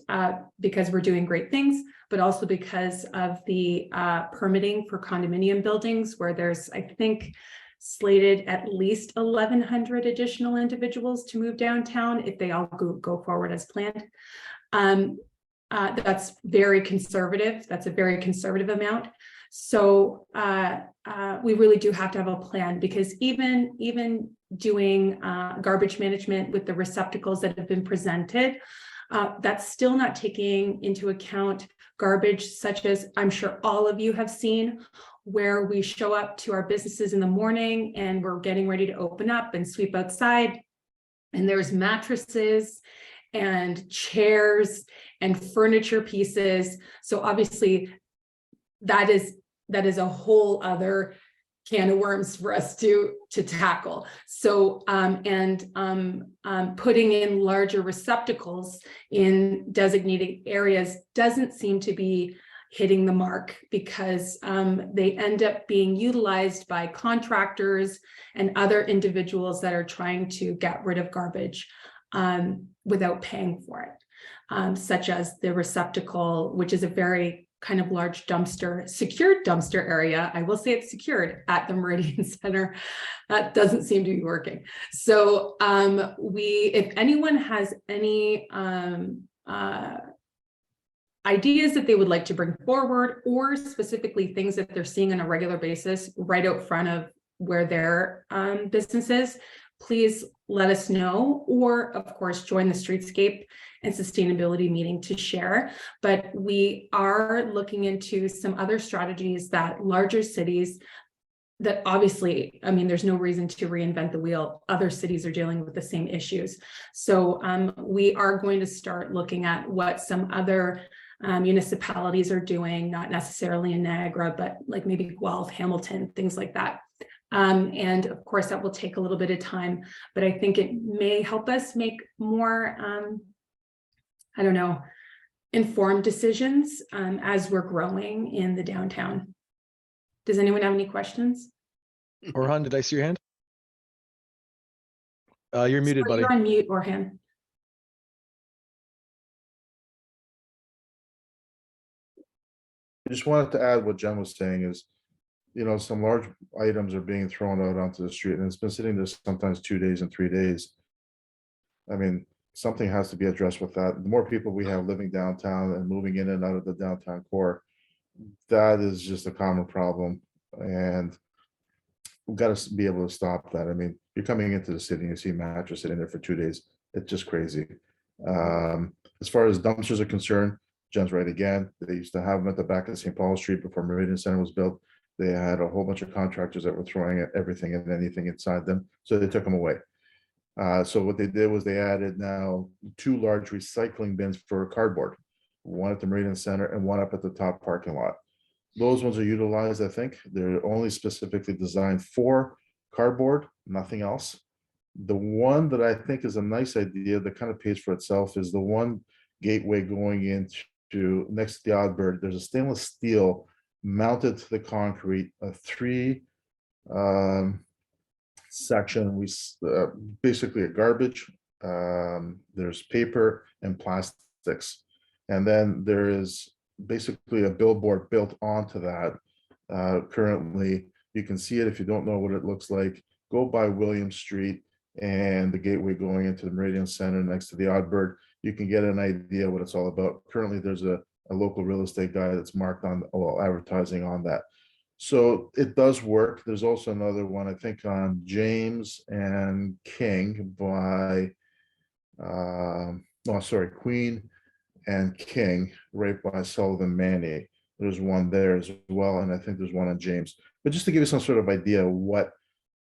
because we're doing great things, but also because of the permitting for condominium buildings where there's, I think, slated at least 1,100 additional individuals to move downtown if they all go forward as planned. That's very conservative. That's a very conservative amount. So we really do have to have a plan, because even doing garbage management with the receptacles that have been presented, that's still not taking into account garbage such as I'm sure all of you have seen, where we show up to our businesses in the morning and we're getting ready to open up and sweep outside, and there's mattresses and chairs and furniture pieces. So obviously that is a whole other can of worms for us to tackle. So putting in larger receptacles in designated areas doesn't seem to be hitting the mark, because they end up being utilized by contractors and other individuals that are trying to get rid of garbage without paying for it, such as the receptacle, which is a very kind of large dumpster, secured dumpster area. I will say it's secured at the Meridian Center. That doesn't seem to be working. So if anyone has any ideas that they would like to bring forward, or specifically things that they're seeing on a regular basis right out front of where their business is, please let us know, or of course, join the Streetscape and Sustainability meeting to share. But we are looking into some other strategies that larger cities that obviously, I mean, there's no reason to reinvent the wheel. Other cities are dealing with the same issues. So we are going to start looking at what some other municipalities are doing, not necessarily in Niagara, but like maybe Guelph, Hamilton, things like that. And of course, that will take a little bit of time, but I think it may help us make more, I don't know, informed decisions as we're growing in the downtown. Does anyone have any questions? Orhan, did I see your hand? You're muted, buddy. You're on mute, Orhan. I just wanted to add what Jen was saying is, some large items are being thrown out onto the street, and it's been sitting there sometimes 2 days and 3 days. I mean, something has to be addressed with that. The more people we have living downtown and moving in and out of the downtown core, that is just a common problem, and we've got to be able to stop that. I mean, you're coming into the city and you see mattress sitting there for 2 days. It's just crazy. As far as dumpsters are concerned, Jen's right again. They used to have them at the back of St. Paul Street before Meridian Center was built. They had a whole bunch of contractors that were throwing everything and anything inside them, so they took them away. So what they did was they added now 2 large recycling bins for cardboard, one at the Meridian Center and one up at the top parking lot. Those ones are utilized, I think. They're only specifically designed for cardboard, nothing else. The one that I think is a nice idea that kind of pays for itself is the one gateway going into next to the Oddbird. There's a stainless steel mounted to the concrete, a 3 section, basically a garbage, there's paper and plastics, and then there is basically a billboard built onto that. Currently, you can see it. If you don't know what it looks like, go by William Street and the gateway going into the Meridian Center next to the Oddbird. You can get an idea what it's all about. Currently, there's a local real estate guy that's marked on advertising on that. So it does work. There's also another one, I think, on James and King by, Queen and King, right by Sullivan Manny. There's one there as well, and I think there's one on James. But just to give you some sort of idea of what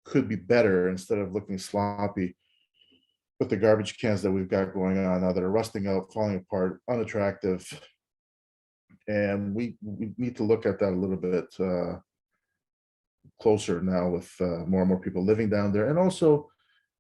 could be better, instead of looking sloppy with the garbage cans that we've got going on now that are rusting out, falling apart, unattractive. And we need to look at that a little bit closer now with more and more people living down there. And also,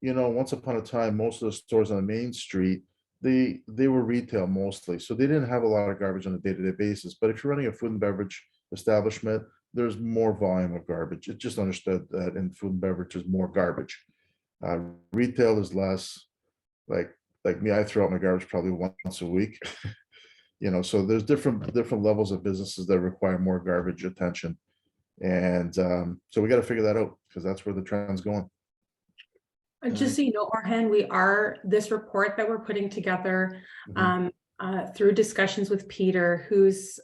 once upon a time, most of the stores on the main street, they were retail mostly. So they didn't have a lot of garbage on a day-to-day basis. But if you're running a food and beverage establishment, there's more volume of garbage. It's just understood that in food and beverage, there's more garbage. Retail is less. Like me, I throw out my garbage probably once a week. You know, so there's different levels of businesses that require more garbage attention. And so we got to figure that out because that's where the trend's going. Just so you know, Orhan, this report that we're putting together through discussions with Peter, who's,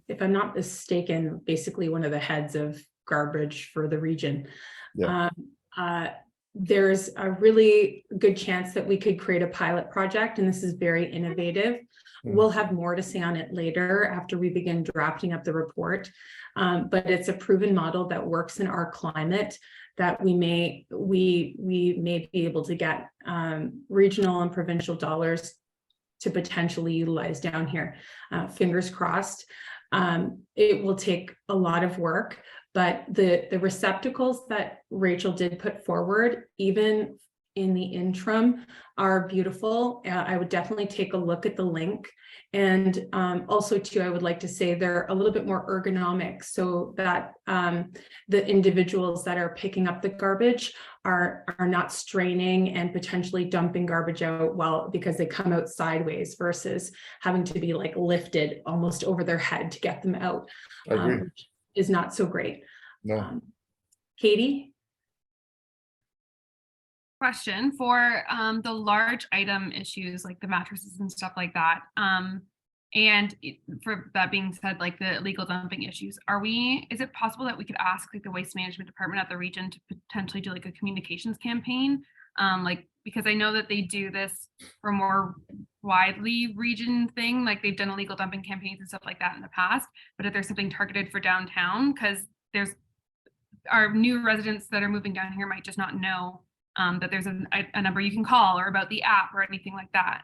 if I'm not mistaken, basically one of the heads of garbage for the region. Yeah. There's a really good chance that we could create a pilot project, and this is very innovative. We'll have more to say on it later after we begin drafting up the report. But it's a proven model that works in our climate that we may be able to get regional and provincial dollars to potentially utilize down here. Fingers crossed. It will take a lot of work, but the receptacles that Rachel did put forward, even in the interim, are beautiful. I would definitely take a look at the link. And also too, I would like to say they're a little bit more ergonomic so that the individuals that are picking up the garbage are not straining and potentially dumping garbage out because they come out sideways versus having to be like lifted almost over their head to get them out. I agree. Which is not so great. No. Katie? Question for the large item issues like the mattresses and stuff like that. For that being said, like the illegal dumping issues, is it possible that we could ask like the waste management department at the region to potentially do like a communications campaign? Because I know that they do this for more widely region thing, like they've done illegal dumping campaigns and stuff like that in the past, but if there's something targeted for downtown, because there's our new residents that are moving down here might just not know that there's a number you can call or about the app or anything like that.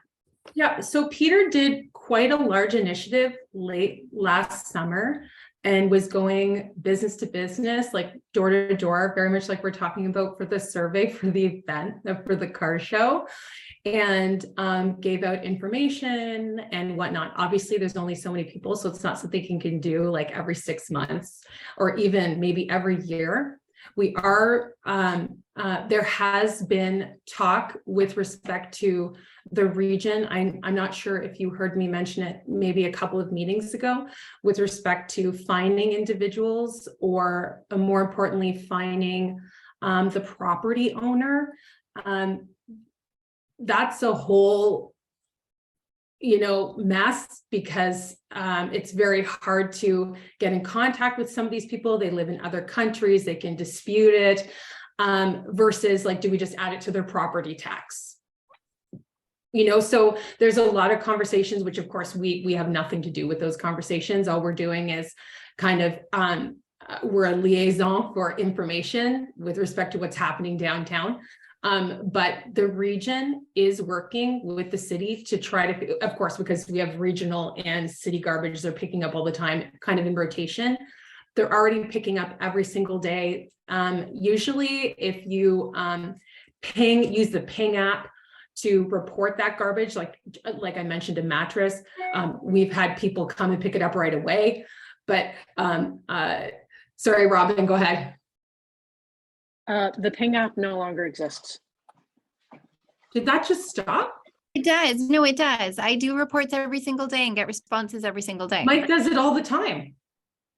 Yeah, so Peter did quite a large initiative late last summer and was going business to business, like door to door, very much like we're talking about for the survey for the event, for the car show, and gave out information and whatnot. Obviously, there's only so many people, so it's not something you can do like every 6 months or even maybe every year. We are, there has been talk with respect to the region. I'm not sure if you heard me mention it maybe a couple of meetings ago with respect to finding individuals or more importantly, finding the property owner. That's a whole mess because it's very hard to get in contact with some of these people. They live in other countries, they can dispute it versus like, do we just add it to their property tax? So there's a lot of conversations, which of course we have nothing to do with those conversations. All we're doing is kind of, we're a liaison for information with respect to what's happening downtown. But the region is working with the city to try to, of course, because we have regional and city garbage, they're picking up all the time, kind of in rotation. They're already picking up every single day. Usually if you use the Ping app to report that garbage, like I mentioned, a mattress, we've had people come and pick it up right away. But sorry, Robin, go ahead. The Ping app no longer exists. Did that just stop? It does. No, it does. I do reports every single day and get responses every single day. Mike does it all the time.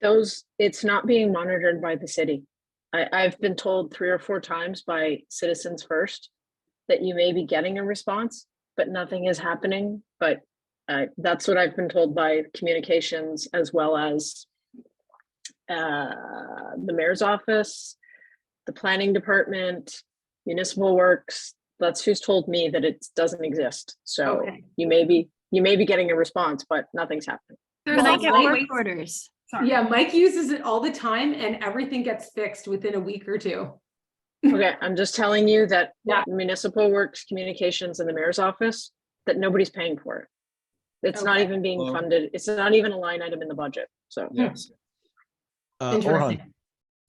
It's not being monitored by the city. I've been told 3 or 4 times by Citizens First that you may be getting a response, but nothing is happening. But that's what I've been told by communications as well as the mayor's office, the planning department, municipal works. That's who's told me that it doesn't exist. So Okay. you may be getting a response, but nothing's happening. But I get Mike- work orders. Sorry. Yeah, Mike uses it all the time and everything gets fixed within a week or 2. Okay, I'm just telling you that Yeah. municipal works, communications, and the mayor's office, that nobody's paying for it. It's not Okay. even being Well- funded. It's not even a line item in the budget. So Yes. Interesting. Orhan,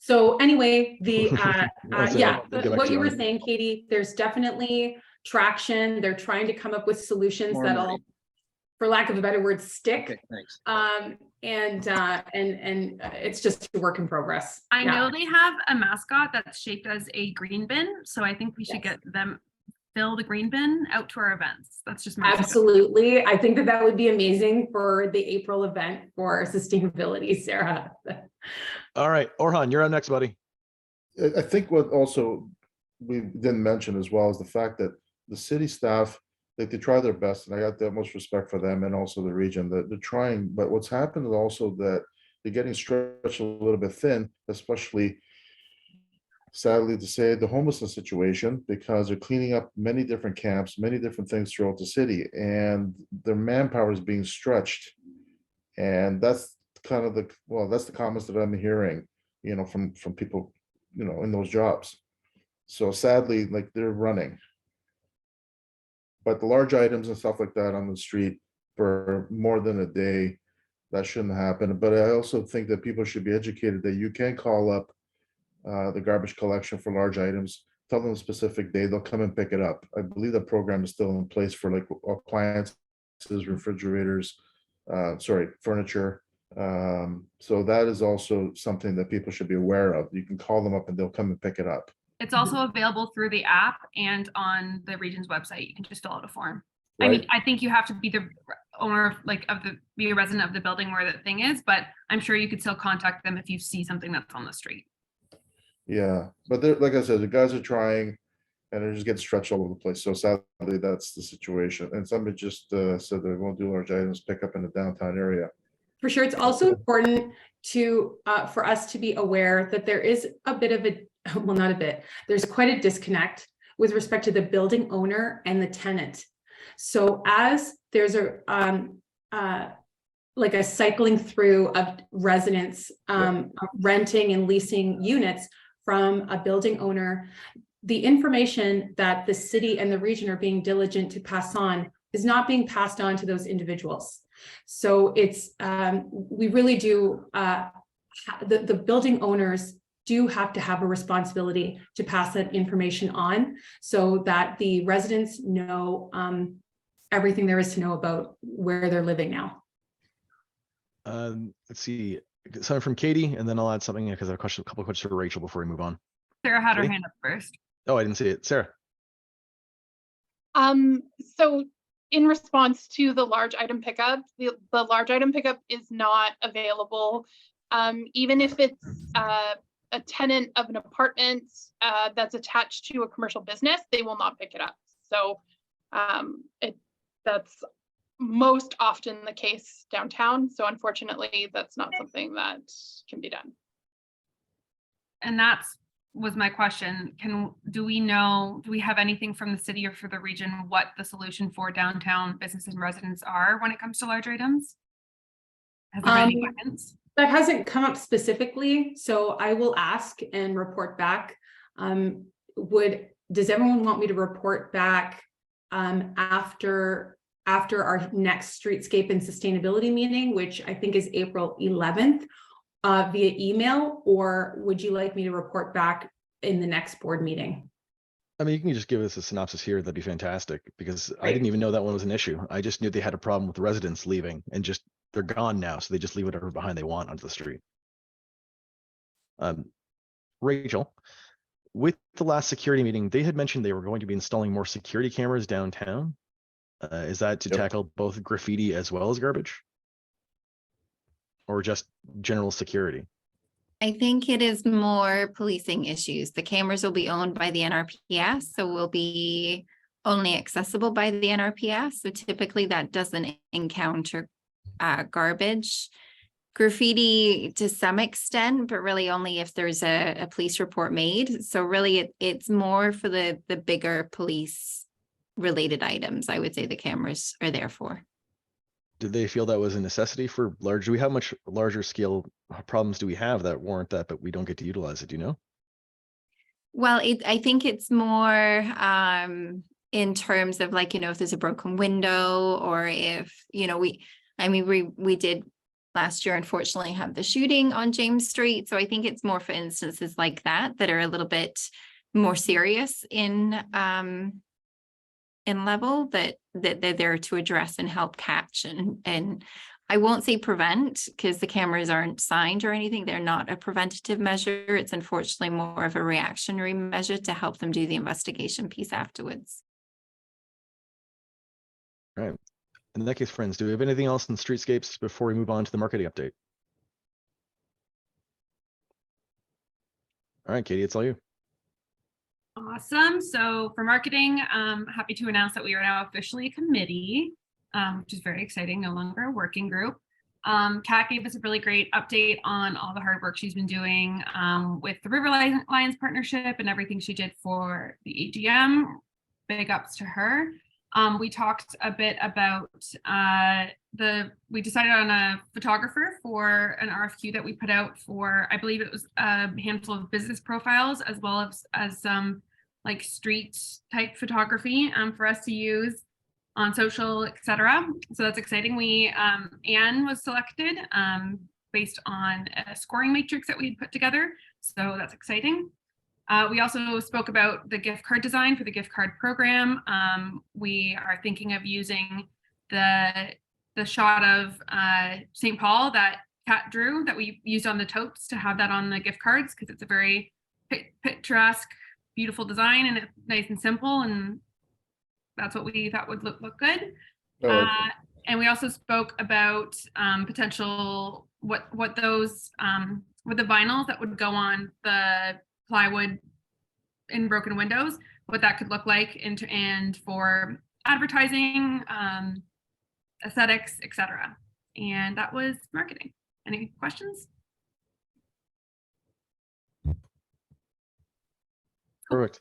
So anyway, That's it. yeah, We'll get back what to you you were on it. saying, Katie, there's definitely traction. They're trying to come up with solutions More that'll, money. for lack of a better word, stick. Okay, thanks. And it's just a work in progress. I Yeah. know they have a mascot that's shaped as a green bin, so I think we should Yes. get them fill the green bin out to our events. That's just my suggestion. Absolutely. I think that would be amazing for the April event for sustainability, Sarah. All right, Orhan, you're on next, buddy. I think what also we didn't mention as well is the fact that the city staff, like they try their best, and I got the utmost respect for them and also the region, that they're trying, but what's happened is also that they're getting stretched a little bit thin, especially sadly to say, the homelessness situation, because they're cleaning up many different camps, many different things throughout the city, and their manpower is being stretched. And that's kind of that's the comments that I'm hearing, from people, in those jobs. So sadly, like they're running. But the large items and stuff like that on the street for more than a day, that shouldn't happen. But I also think that people should be educated that you can call up the garbage collection for large items, tell them a specific day, they'll come and pick it up. I believe the program is still in place for like appliances, refrigerators, furniture. So that is also something that people should be aware of. You can call them up and they'll come and pick it up. It's also available through the app and on the region's website. You can just fill out a form. I mean, Right. I think you have to be the owner, be a resident of the building where the thing is, but I'm sure you could still contact them if you see something that's on the street. Yeah, but they're, like I said, the guys are trying and they're just getting stretched all over the place. So sadly, that's the situation. And somebody just said they won't do large items pick up in the downtown area. For sure. It's also important to, for us to be aware that there is a bit of a, well, not a bit, there's quite a disconnect with respect to the building owner and the tenant. So as there's like a cycling through of residents renting and leasing units from a building owner, the information that the city and the region are being diligent to pass on is not being passed on to those individuals. So it's, we really do, the building owners do have to have a responsibility to pass that information on so that the residents know everything there is to know about where they're living now. Let's see, something from Katie, and then I'll add something because I have a couple of questions for Rachel before we move on. Sarah had her Okay. hand up first. Oh, I didn't see it. Sarah. So in response to the large item pickup, the large item pickup is not available. Even if it's a tenant of an apartment that's attached to a commercial business, they will not pick it up. So that's most often the case downtown. So unfortunately, that's not something that can be done. And was my question. Do we have anything from the city or for the region what the solution for downtown businesses and residents are when it comes to large items? Has there been any guidance? That hasn't come up specifically, so I will ask and report back. Does everyone want me to report back after our next streetscape and sustainability meeting, which I think is April 11th, via email, or would you like me to report back in the next board meeting? I mean, you can just give us a synopsis here. That'd be fantastic, because I Right. didn't even know that one was an issue. I just knew they had a problem with the residents leaving and just they're gone now. So they just leave whatever behind they want onto the street. Rachel, with the last security meeting, they had mentioned they were going to be installing more security cameras downtown. Is that to Yep. tackle both graffiti as well as garbage? Or just general security? I think it is more policing issues. The cameras will be owned by the NRPS, so will be only accessible by the NRPS. So typically that doesn't encounter garbage. Graffiti to some extent, but really only if there's a police report made. So really it's more for the bigger police related items, I would say the cameras are there for. Did they feel that was a necessity for large? Do we have much larger scale problems do we have that warrant that, but we don't get to utilize it? Do you know? Well, I think it's more in terms of like, if there's a broken window or if, we did last year, unfortunately, have the shooting on James Street. So I think it's more for instances like that are a little bit more serious in in level that they're there to address and help catch and I won't say prevent because the cameras aren't signed or anything. They're not a preventative measure. It's unfortunately more of a reactionary measure to help them do the investigation piece afterwards. All right. In that case, friends, do we have anything else in streetscapes before we move on to the marketing update? All right, Katie, it's all you. Awesome. So for marketing, happy to announce that we are now officially a committee, which is very exciting, no longer a working group. Kat gave us a really great update on all the hard work she's been doing with the River Lions partnership and everything she did for the AGM. Big ups to her. We talked a bit about we decided on a photographer for an RFQ that we put out for, I believe it was a handful of business profiles as well as some like street type photography for us to use on social, etc. So that's exciting. Anne was selected based on a scoring matrix that we had put together. So that's exciting. We also spoke about the gift card design for the gift card program. We are thinking of using the shot of St. Paul that Kat drew that we used on the totes to have that on the gift cards because it's a very picturesque, beautiful design and it's nice and simple, and that's what we thought would look good. And we also spoke about potential what those with the vinyls that would go on the plywood in broken windows, what that could look like and for advertising, aesthetics, etc. And that was marketing. Any questions? Perfect.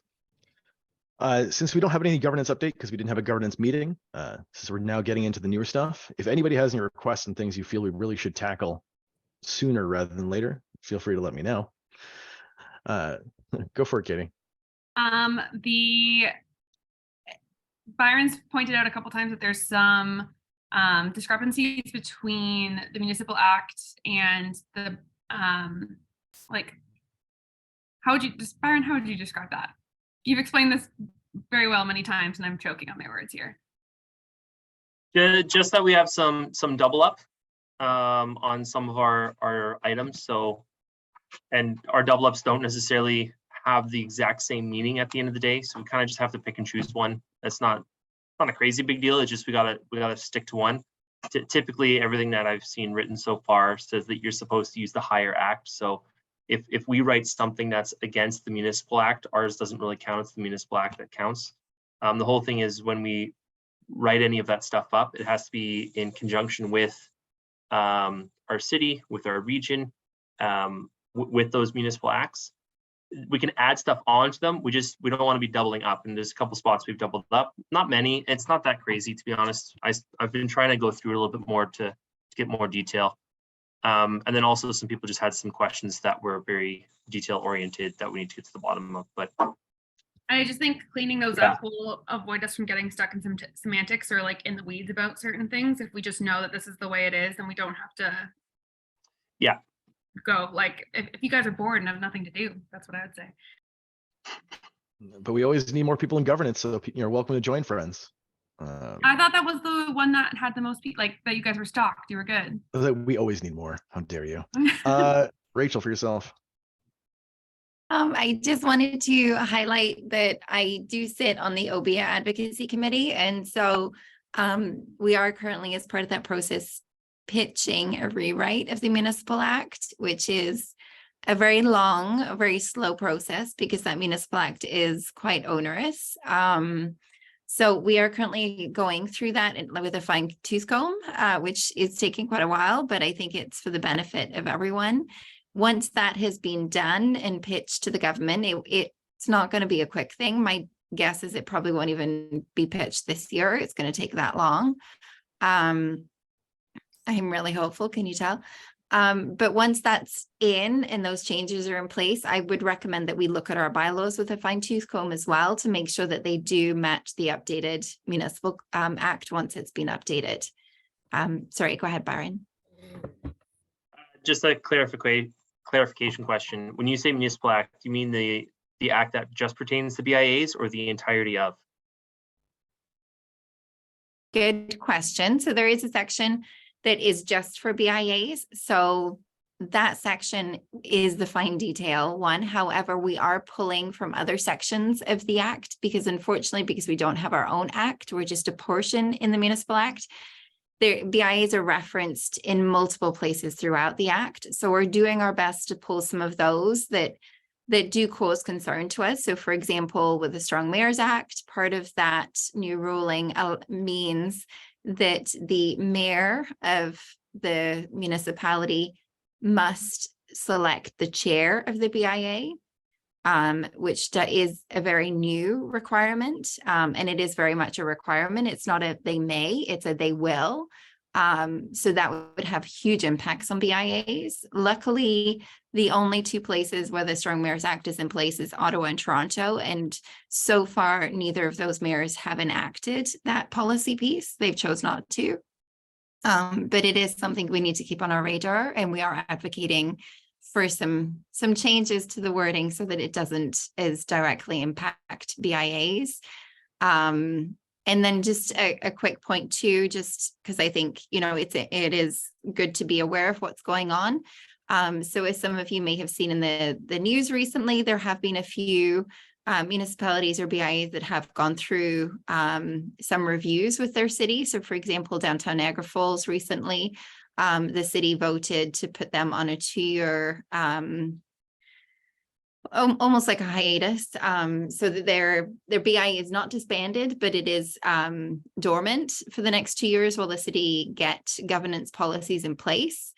Since we don't have any governance update because we didn't have a governance meeting, since we're now getting into the newer stuff, if anybody has any requests and things you feel we really should tackle sooner rather than later, feel free to let me know. Go for it, Katie. Byron's pointed out a couple times that there's some discrepancies between the municipal act and the Byron, how would you describe that? You've explained this very well many times and I'm choking on my words here. Just that we have some double up on some of our items. So, and our double ups don't necessarily have the exact same meaning at the end of the day. So we kind of just have to pick and choose one. That's not a crazy big deal. It's just we gotta stick to one. Typically, everything that I've seen written so far says that you're supposed to use the higher act. So if we write something that's against the municipal act, ours doesn't really count. It's the municipal act that counts. The whole thing is when we write any of that stuff up, it has to be in conjunction with our city, with our region, with those municipal acts. We can add stuff onto them. We don't want to be doubling up. And there's a couple spots we've doubled up. Not many. It's not that crazy, to be honest. I've been trying to go through it a little bit more to get more detail. And then also some people just had some questions that were very detail oriented that we need to get to the bottom of. But I just think cleaning those up will avoid us from getting stuck in some semantics or like in the weeds about certain things. If we just know that this is the way it is, then we don't have to go like if you guys are bored and have nothing to do, that's what I would say. But we always need more people in governance, so you're welcome to join, friends. I thought that was the one that had the most people, like that you guys were stocked. You were good. We always need more. How dare you? Rachel, for yourself. I just wanted to highlight that I do sit on the OBIA Advocacy Committee. And so we are currently, as part of that process, pitching a rewrite of the Municipal Act, which is a very long, a very slow process because that Municipal Act is quite onerous. So we are currently going through that with a fine tooth comb, which is taking quite a while, but I think it's for the benefit of everyone. Once that has been done and pitched to the government, it's not going to be a quick thing. My guess is it probably won't even be pitched this year. It's going to take that long. I'm really hopeful, can you tell? But once that's in and those changes are in place, I would recommend that we look at our bylaws with a fine tooth comb as well to make sure that they do match the updated municipal act once it's been updated. Sorry, go ahead, Byron. Just a clarification question. When you say municipal act, you mean the act that just pertains to BIAs or the entirety of? Good question. So there is a section that is just for BIAs. So that section is the fine detail one. However, we are pulling from other sections of the act because unfortunately, because we don't have our own act, we're just a portion in the municipal act. The BIAs are referenced in multiple places throughout the act. So we're doing our best to pull some of those that do cause concern to us. So for example, with the Strong Mayors Act, part of that new ruling means that the mayor of the municipality must select the chair of the BIA, which is a very new requirement. And it is very much a requirement. It's not a they may, it's a they will. So that would have huge impacts on BIAs. Luckily, the only two places where the Strong Mayors Act is in place is Ottawa and Toronto. And so far, neither of those mayors have enacted that policy piece. They've chose not to. But it is something we need to keep on our radar, and we are advocating for some changes to the wording so that it doesn't as directly impact BIAs. And then just a quick point too, just because I think, you know, it is good to be aware of what's going on. So as some of you may have seen in the news recently, there have been a few municipalities or BIAs that have gone through some reviews with their city. So for example, downtown Niagara Falls recently, the city voted to put them on a 2-year almost like a hiatus, so that their BIA is not disbanded, but it is dormant for the next 2 years while the city get governance policies in place.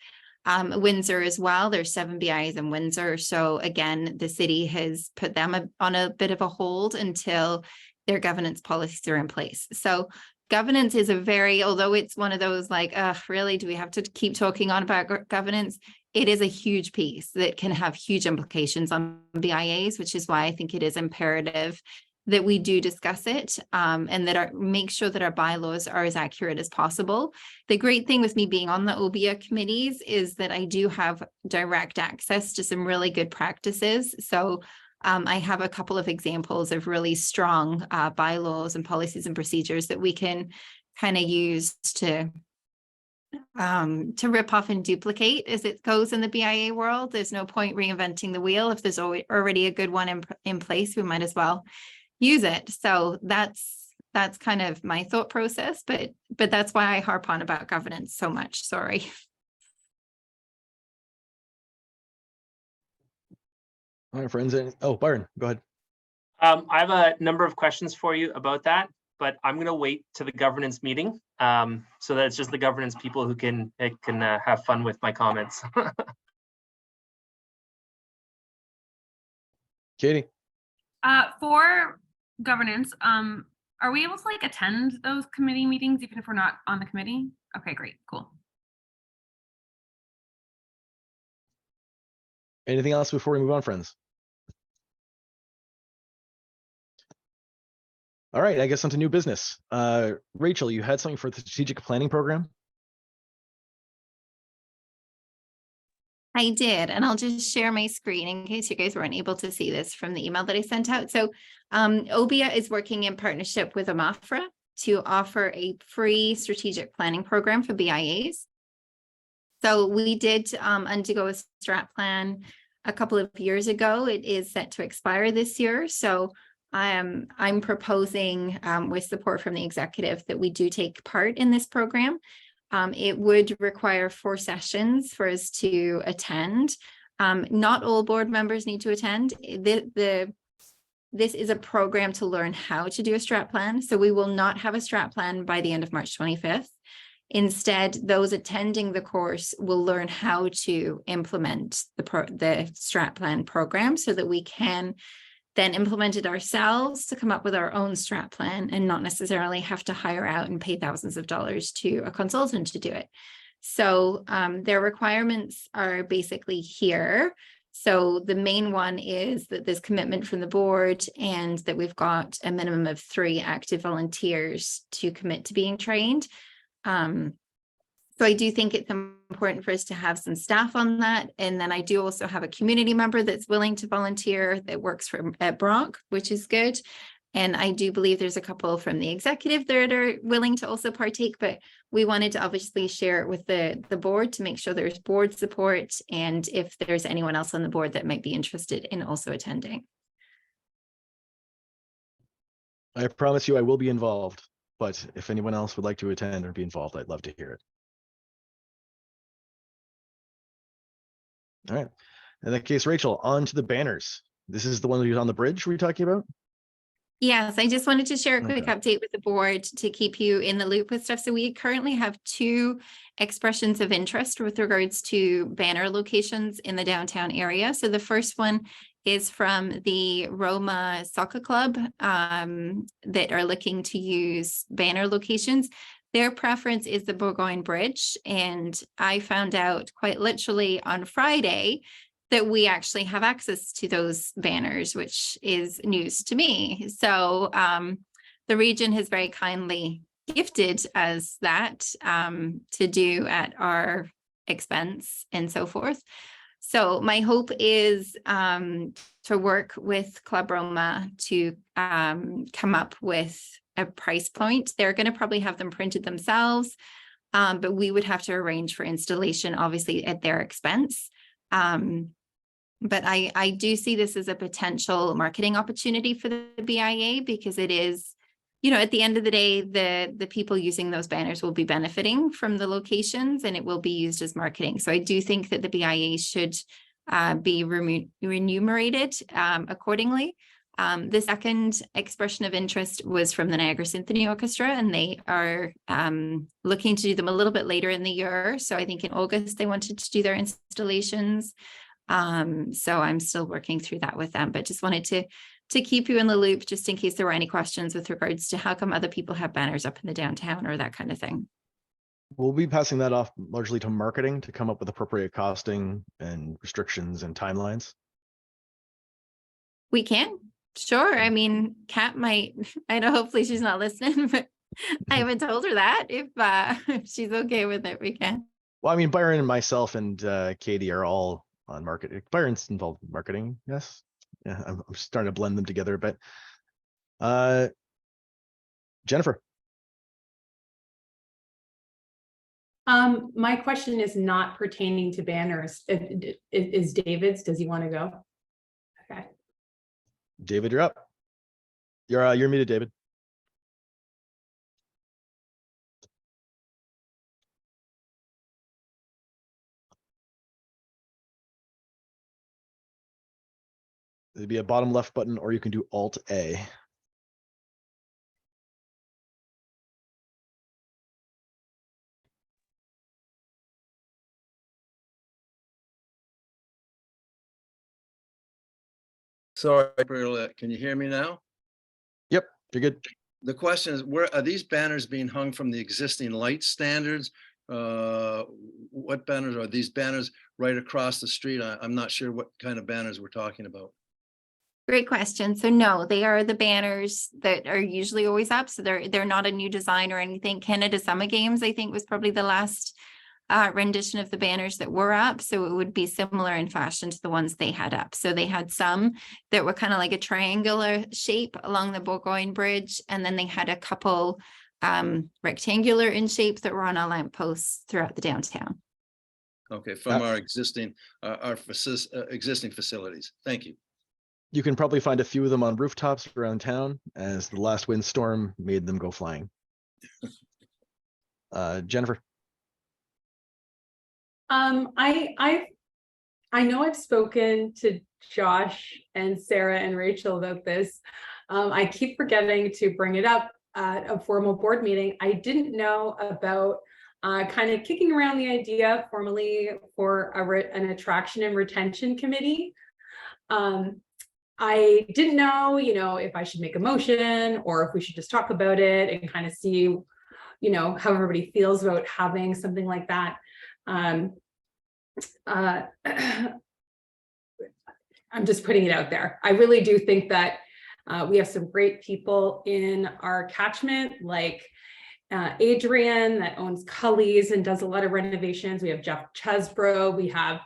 Windsor as well, there's 7 BIAs in Windsor. So again, the city has put them on a bit of a hold until their governance policies are in place. So governance is although it's one of those like, really, do we have to keep talking on about governance? It is a huge piece that can have huge implications on BIAs, which is why I think it is imperative that we do discuss it, and that make sure that our bylaws are as accurate as possible. The great thing with me being on the OBIA committees is that I do have direct access to some really good practices. So I have a couple of examples of really strong bylaws and policies and procedures that we can kind of use to rip off and duplicate as it goes in the BIA world. There's no point reinventing the wheel. If there's already a good one in place, we might as well use it. So that's kind of my thought process, but that's why I harp on about governance so much. Sorry. All right, friends. Oh, Byron, go ahead. I have a number of questions for you about that, but I'm going to wait to the governance meeting, so that it's just the governance people who can have fun with my comments. Katie. For governance, are we able to like attend those committee meetings even if we're not on the committee? Okay, great, cool. Anything else before we move on, friends? All right, I guess onto new business. Rachel, you had something for the strategic planning program? I did, and I'll just share my screen in case you guys weren't able to see this from the email that I sent out. So OBIA is working in partnership with AMAFRA to offer a free strategic planning program for BIAs. So we did undergo a strat plan a couple of years ago. It is set to expire this year. So I'm proposing with support from the executive that we do take part in this program. It would require 4 sessions for us to attend. Not all board members need to attend. This is a program to learn how to do a strat plan. So we will not have a strat plan by the end of March 25th. Instead, those attending the course will learn how to implement the strat plan program so that we can then implement it ourselves to come up with our own strat plan and not necessarily have to hire out and pay thousands of dollars to a consultant to do it. So their requirements are basically here. So the main one is that there's commitment from the board and that we've got a minimum of 3 active volunteers to commit to being trained. So I do think it's important for us to have some staff on that. And then I do also have a community member that's willing to volunteer that works at Brock, which is good. And I do believe there's a couple from the executive that are willing to also partake, but we wanted to obviously share it with the board to make sure there's board support, and if there's anyone else on the board that might be interested in also attending. I promise you I will be involved, but if anyone else would like to attend or be involved, I'd love to hear it. All right. In that case, Rachel, on to the banners. This is the one that was on the bridge we're talking about? Yes, I just wanted to share a quick Okay. update with the board to keep you in the loop with stuff. So we currently have 2 expressions of interest with regards to banner locations in the downtown area. So the first one is from the Roma Soccer Club that are looking to use banner locations. Their preference is the Burgoyne Bridge. And I found out quite literally on Friday that we actually have access to those banners, which is news to me. So the region has very kindly gifted us that to do at our expense and so forth. So my hope is to work with Club Roma to come up with a price point. They're going to probably have them printed themselves, but we would have to arrange for installation, obviously at their expense. But I do see this as a potential marketing opportunity for the BIA, because it is, you know, at the end of the day, the people using those banners will be benefiting from the locations, and it will be used as marketing. So I do think that the BIA should be remunerated accordingly. The second expression of interest was from the Niagara Symphony Orchestra, and they are looking to do them a little bit later in the year. So I think in August, they wanted to do their installations. So I'm still working through that with them, but just wanted to keep you in the loop just in case there were any questions with regards to how come other people have banners up in the downtown or that kind of thing. We'll be passing that off largely to marketing to come up with appropriate costing and restrictions and timelines. We can, sure. I mean, Kat might, I know hopefully she's not listening, but I haven't told her that. If she's okay with it, we can. Well, I mean, Byron and myself and Katie are all on marketing. Byron's involved in marketing, yes. Yeah, I'm starting to blend them together a bit. Jennifer. My question is not pertaining to banners. It is David's. Does he want to go? Okay. David, you're up. You're muted, David. There'd be a bottom left button, or you can do Alt A. Sorry, can you hear me now? Yep, you're good. The question is, where are these banners being hung from the existing light standards? What banners are these banners right across the street? I'm not sure what kind of banners we're talking about. Great question. So no, they are the banners that are usually always up. So they're not a new design or anything. Canada Summer Games, I think, was probably the last rendition of the banners that were up. So it would be similar in fashion to the ones they had up. So they had some that were kind of like a triangular shape along the Burgoyne Bridge. And then they had a couple rectangular in shape that were on our lampposts throughout the downtown. Okay, from our existing existing facilities. Thank you. You can probably find a few of them on rooftops around town, as the last windstorm made them go flying. Jennifer. I know I've spoken to Josh and Sarah and Rachel about this. I keep forgetting to bring it up at a formal board meeting. I didn't know about kind of kicking around the idea formally for an attraction and retention committee. I didn't know, if I should make a motion or if we should just talk about it and kind of see, how everybody feels about having something like that. I'm just putting it out there. I really do think that we have some great people in our catchment, like Adrian that owns Cully's and does a lot of renovations. We have Jeff Chesbro. We have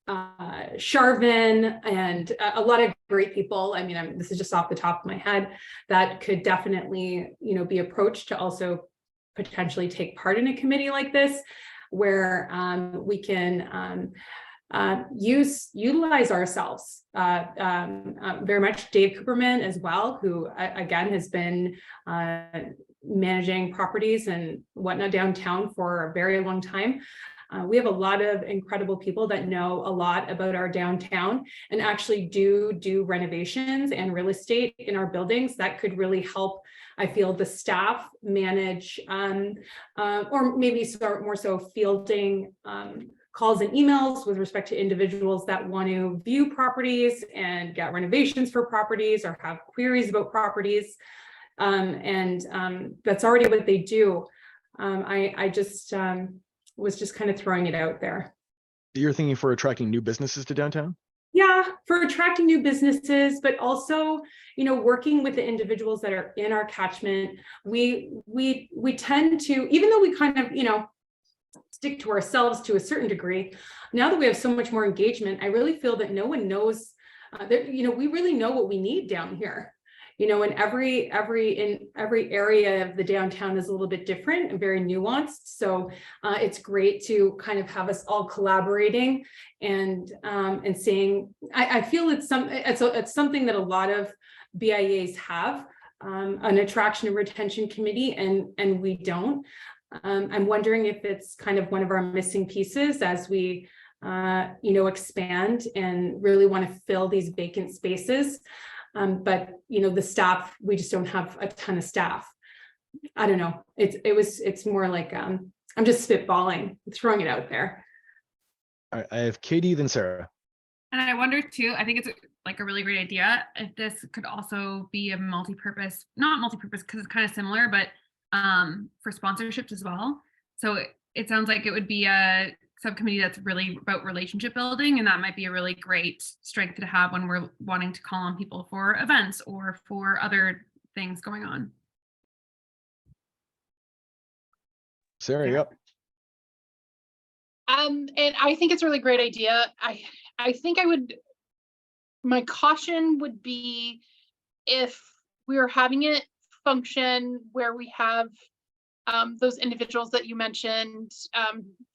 Sharvin, and a lot of great people. I mean, this is just off the top of my head, that could definitely, be approached to also potentially take part in a committee like this, where we can utilize ourselves. Very much Dave Cooperman as well, who again has been managing properties and whatnot downtown for a very long time. We have a lot of incredible people that know a lot about our downtown and actually do renovations and real estate in our buildings that could really help, I feel, the staff manage or maybe start more so fielding calls and emails with respect to individuals that want to view properties and get renovations for properties or have queries about properties. That's already what they do. I just was just kind of throwing it out there. You're thinking for attracting new businesses to downtown? Yeah, for attracting new businesses, but also, working with the individuals that are in our catchment. We tend to, even though we kind of, stick to ourselves to a certain degree, now that we have so much more engagement, I really feel that no one knows that, we really know what we need down here. And every area of the downtown is a little bit different and very nuanced. So it's great to kind of have us all collaborating and saying, I feel it's something that a lot of BIAs have, an attraction and retention committee, and we don't. I'm wondering if it's kind of one of our missing pieces as we expand and really want to fill these vacant spaces. But the staff, we just don't have a ton of staff. I don't know. It's more like I'm just spitballing, throwing it out there. All right, I have Katie, then Sarah. And I wonder too, I think it's like a really great idea if this could also be a multi-purpose, not multi-purpose because it's kind of similar, but for sponsorships as well. So it sounds like it would be a subcommittee that's really about relationship building, and that might be a really great strength to have when we're wanting to call on people for events or for other things going on. Sarah, yep. And I think it's a really great idea. I think my caution would be if we were having it function where we have those individuals that you mentioned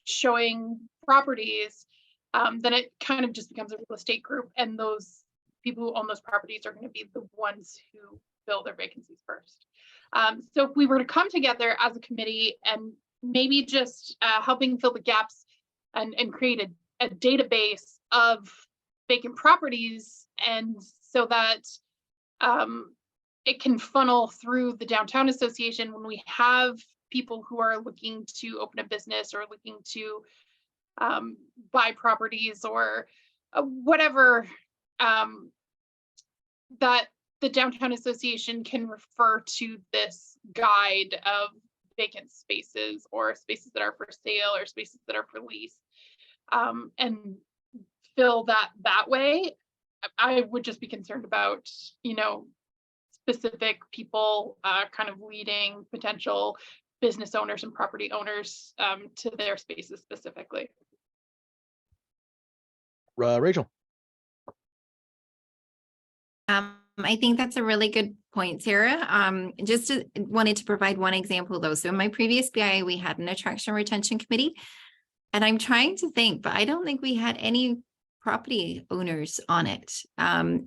showing properties, then it kind of just becomes a real estate group, and those people who own those properties are going to be the ones who fill their vacancies first. So if we were to come together as a committee and maybe just helping fill the gaps and create a database of vacant properties, and so that it can funnel through the Downtown Association when we have people who are looking to open a business or looking to buy properties or whatever, that the Downtown Association can refer to this guide of vacant spaces or spaces that are for sale or spaces that are for lease, and fill that way. I would just be concerned about, specific people kind of leading potential business owners and property owners to their spaces specifically. Rachel. I think that's a really good point, Sarah. Wanted to provide one example though. So in my previous BIA, we had an attraction retention committee, and I'm trying to think, but I don't think we had any property owners on it.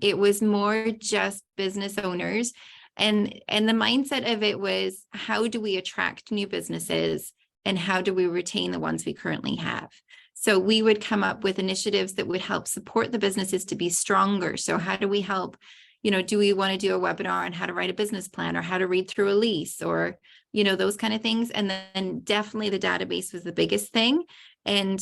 It was more just business owners. And the mindset of it was, how do we attract new businesses and how do we retain the ones we currently have? So we would come up with initiatives that would help support the businesses to be stronger. So how do we help, do we want to do a webinar on how to write a business plan or how to read through a lease or, those kind of things. And then definitely the database was the biggest thing. And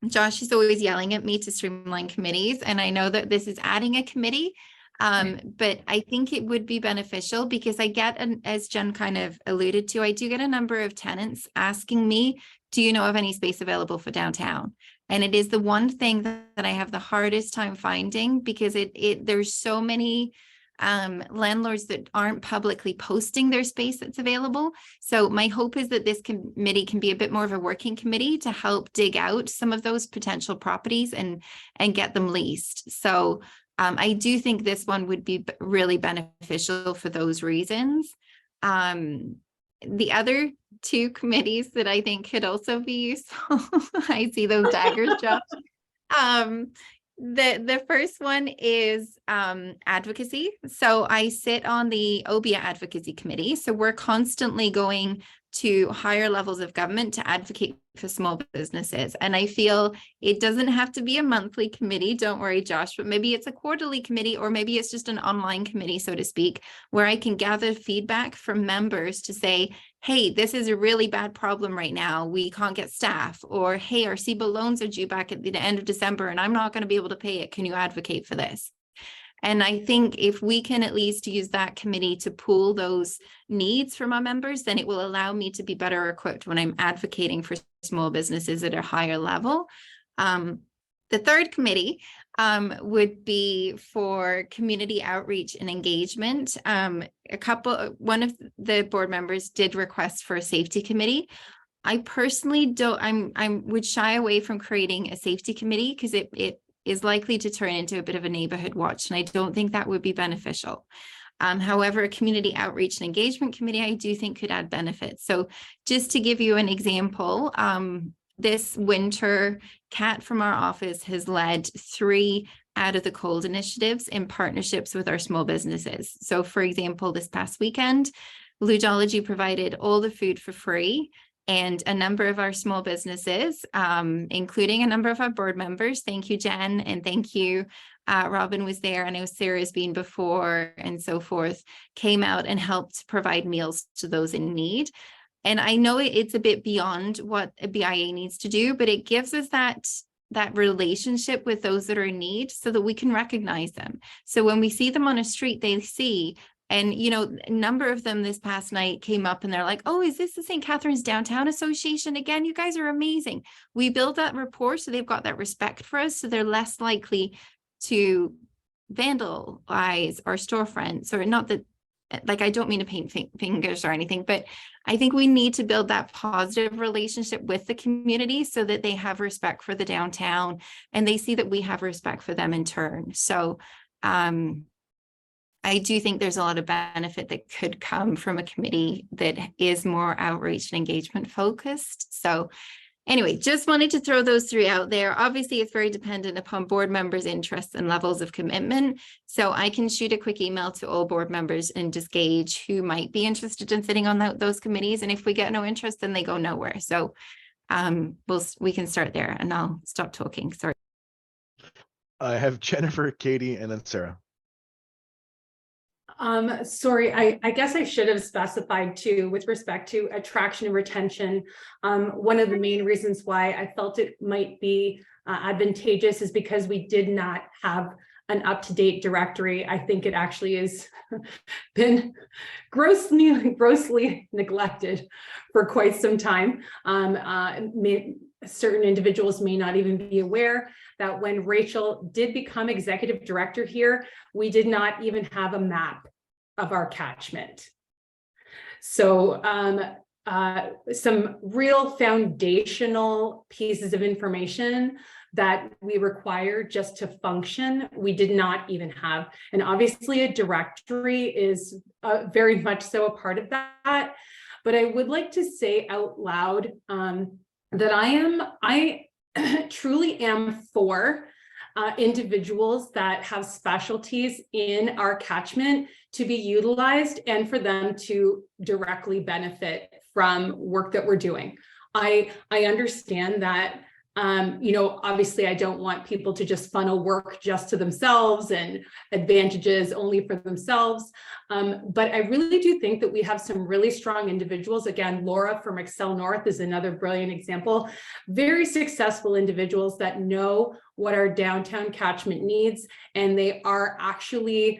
Josh is always yelling at me to streamline committees. And I know that this is adding a committee, but I think it would be beneficial because I get, as Jen kind of alluded to, I do get a number of tenants asking me, do you know of any space available for downtown? And it is the one thing that I have the hardest time finding because there's so many landlords that aren't publicly posting their space that's available. So my hope is that this committee can be a bit more of a working committee to help dig out some of those potential properties and get them leased. So I do think this one would be really beneficial for those reasons. The other two committees that I think could also be useful, I see those daggers, Josh. The first one is advocacy. So I sit on the OBIA advocacy committee. So we're constantly going to higher levels of government to advocate for small businesses. And I feel it doesn't have to be a monthly committee. Don't worry, Josh, but maybe it's a quarterly committee, or maybe it's just an online committee, so to speak, where I can gather feedback from members to say, hey, this is a really bad problem right now. We can't get staff, or hey, our CBIL loans are due back at the end of December and I'm not going to be able to pay it. Can you advocate for this? And I think if we can at least use that committee to pool those needs from our members, then it will allow me to be better equipped when I'm advocating for small businesses at a higher level. The third committee would be for community outreach and engagement. One of the board members did request for a safety committee. I personally would shy away from creating a safety committee because it is likely to turn into a bit of a neighborhood watch, and I don't think that would be beneficial. However, a community outreach and engagement committee, I do think could add benefits. So just to give you an example, this winter, Kat from our office has led 3 out of the cold initiatives in partnerships with our small businesses. So for example, this past weekend, Ludology provided all the food for free. And a number of our small businesses, including a number of our board members, thank you, Jen, and thank you, Robin was there. I know Sarah's been before and so forth, came out and helped provide meals to those in need. And I know it's a bit beyond what a BIA needs to do, but it gives us that relationship with those that are in need so that we can recognize them. So when we see them on a street, they see. And, you know, a number of them this past night came up and they're like, oh, is this the St. Catharines Downtown Association? Again, you guys are amazing. We build that rapport so they've got that respect for us. So they're less likely to vandalize our storefronts, or not that, like, I don't mean to paint fingers or anything, but I think we need to build that positive relationship with the community so that they have respect for the downtown and they see that we have respect for them in turn. So, I do think there's a lot of benefit that could come from a committee that is more outreach and engagement focused. So anyway, just wanted to throw those 3 out there. Obviously, it's very dependent upon board members' interests and levels of commitment. So I can shoot a quick email to all board members and just gauge who might be interested in sitting on those committees. And if we get no interest, then they go nowhere. So we can start there, and I'll stop talking. Sorry. I have Jennifer, Katie, and then Sarah. Sorry, I guess I should have specified too, with respect to attraction and retention. One of the main reasons why I felt it might be advantageous is because we did not have an up-to-date directory. I think it actually has been grossly neglected for quite some time. Certain individuals may not even be aware that when Rachel did become executive director here, we did not even have a map of our catchment. So some real foundational pieces of information that we require just to function, we did not even have. And obviously a directory is very much so a part of that. But I would like to say out loud that I truly am for individuals that have specialties in our catchment to be utilized and for them to directly benefit from work that we're doing. I understand that, obviously I don't want people to just funnel work just to themselves and advantages only for themselves. But I really do think that we have some really strong individuals. Again, Laura from Excel North is another brilliant example. Very successful individuals that know what our downtown catchment needs, and they are actually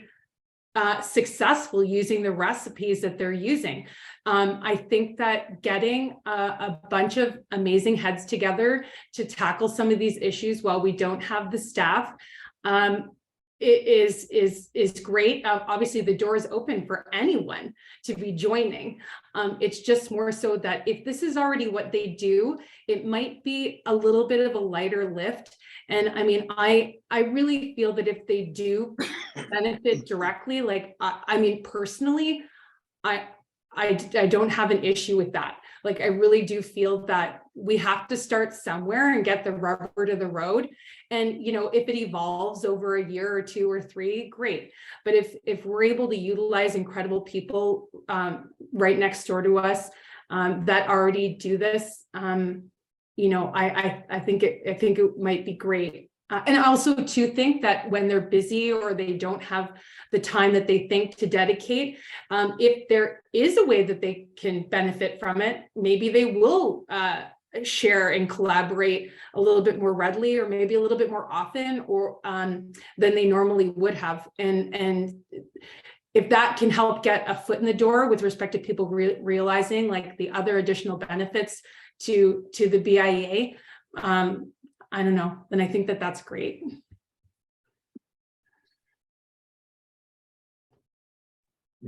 successful using the recipes that they're using. I think that getting a bunch of amazing heads together to tackle some of these issues while we don't have the staff is great. Obviously, the door is open for anyone to be joining. It's just more so that if this is already what they do, it might be a little bit of a lighter lift. And I mean, I really feel that if they do benefit directly, like I mean, personally, I don't have an issue with that. Like, I really do feel that we have to start somewhere and get the rubber to the road. And, you know, if it evolves over a year or 2 or 3, great. But if we're able to utilize incredible people right next door to us that already do this, you know, I think it might be great. And I also to think that when they're busy or they don't have the time that they think to dedicate, if there is a way that they can benefit from it, maybe they will share and collaborate a little bit more readily, or maybe a little bit more often, or than they normally would have. And if that can help get a foot in the door with respect to people realizing like the other additional benefits to the BIA, I don't know, then I think that that's great.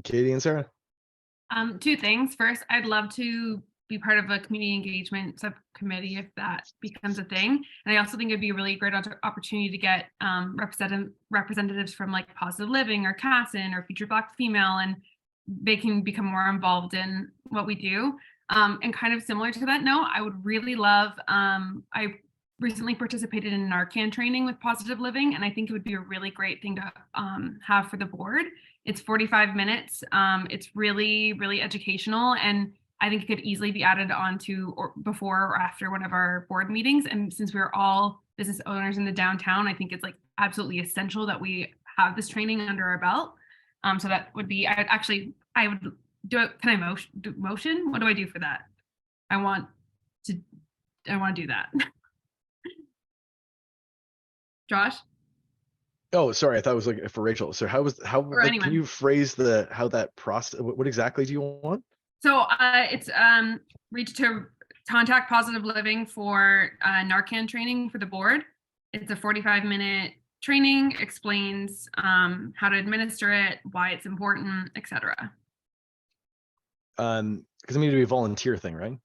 Katie and Sarah? 2 things. First, I'd love to be part of a community engagement subcommittee if that becomes a thing. And I also think it'd be a really great opportunity to get representatives from like Positive Living or CASN or Future Black Female, and they can become more involved in what we do. And kind of similar to that note, I would really love, I recently participated in Narcan training with Positive Living, and I think it would be a really great thing to have for the board. It's 45 minutes. It's really, really educational, and I think it could easily be added on to or before or after one of our board meetings. And since we're all business owners in the downtown, I think it's like absolutely essential that we have this training under our belt. So that would be, I would do it. Can I motion? What do I do for that? I want to do that. Josh? Oh, sorry. I thought it was like for Rachel. So like, can you phrase how that process, what exactly do you want? So it's reach to contact Positive Living for Narcan training for the board. It's a 45-minute training, explains how to administer it, why it's important, etc. Because I mean, it'd be a volunteer thing, right?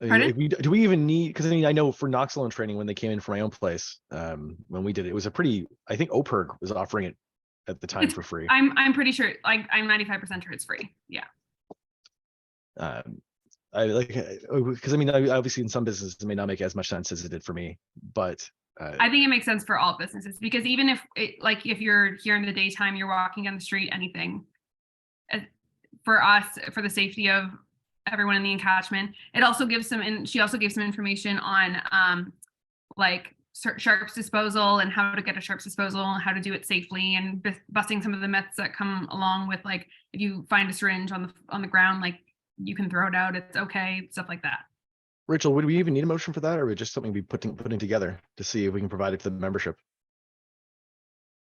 Pardon? Do we even need, because I mean, I know for Knoxville training, when they came in for my own place, when we did it, it was a pretty, I think OPERG was offering it at the time for free. I'm pretty sure, like I'm 95% sure it's free. Yeah. I like, because I mean, obviously in some businesses it may not make as much sense as it did for me, but I think it makes sense for all businesses, because even if if you're here in the daytime, you're walking down the street, anything, for us, for the safety of everyone in the encatchment, it also gives she also gave some information on like sharps disposal and how to get a sharps disposal and how to do it safely, and busting some of the myths that come along with, like, if you find a syringe on the ground, like, you can throw it out, it's okay, stuff like that. Rachel, would we even need a motion for that, or would just something be putting together to see if we can provide it to the membership?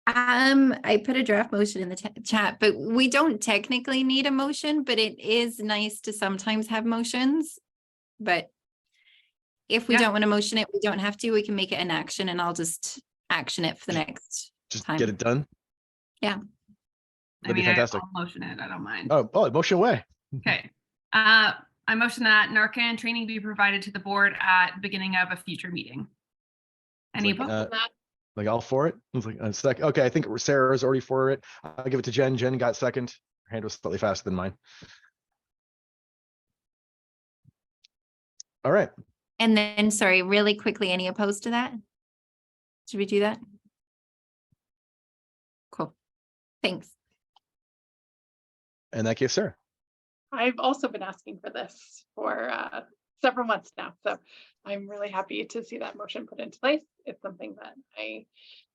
I put a draft motion in the chat, but we don't technically need a motion, but it is nice to sometimes have motions. But if we don't want to motion it, we don't have to. We can make it an action, and I'll just action it for the next time. Get it done. Yeah. That'd be fantastic. I'll motion it. I don't mind. Oh, motion away. Okay. I motion that Narcan training be provided to the board at the beginning of a future meeting. Any opposed to that? Like all for it? It's like a sec. Okay, I think Sarah's already for it. I'll give it to Jen. Jen got second. Her hand was slightly faster than mine. All right. And then, sorry, really quickly, any opposed to that? Should we do that? Cool. Thanks. And that gives Sarah. I've also been asking for this for several months now, so I'm really happy to see that motion put into place. It's something that I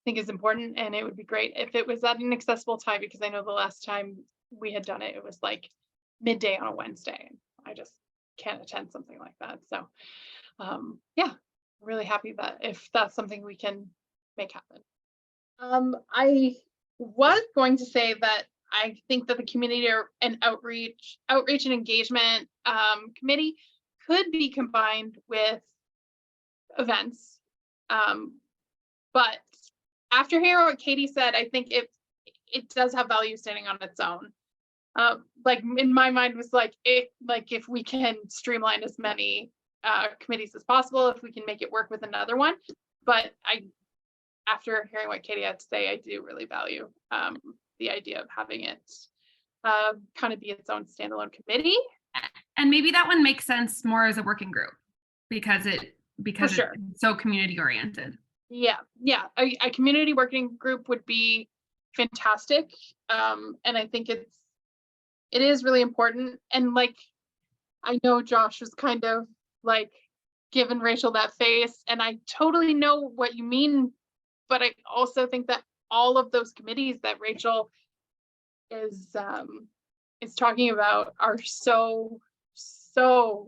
think is important, and it would be great if it was at an accessible time, because I know the last time we had done it, it was like midday on a Wednesday. I just can't attend something like that. So yeah, really happy that if that's something we can make happen. I was going to say that I think that the community and outreach and engagement committee could be combined with events. But after hearing what Katie said, I think it does have value standing on its own. Like in my mind was like, if we can streamline as many committees as possible, if we can make it work with another one. But after hearing what Katie had to say, I do really value the idea of having it kind of be its own standalone committee. And maybe that one makes sense more as a working group because sure. it's so community oriented. Yeah, a community working group would be fantastic. And I think it is really important. And like, I know Josh was kind of like giving Rachel that face, and I totally know what you mean, but I also think that all of those committees that Rachel is talking about are so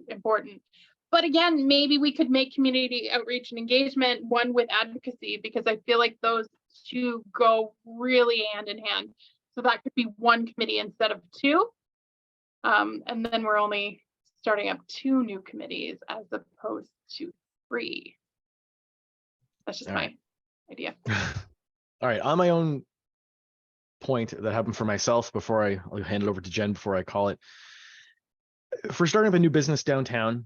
important. But again, maybe we could make community outreach and engagement one with advocacy, because I feel like those two go really hand in hand. So that could be one committee instead of two. And then we're only starting up 2 new committees as opposed to 3. That's just my idea. All right, on my own point that happened for myself before I'll hand it over to Jen before I call it. For starting up a new business downtown,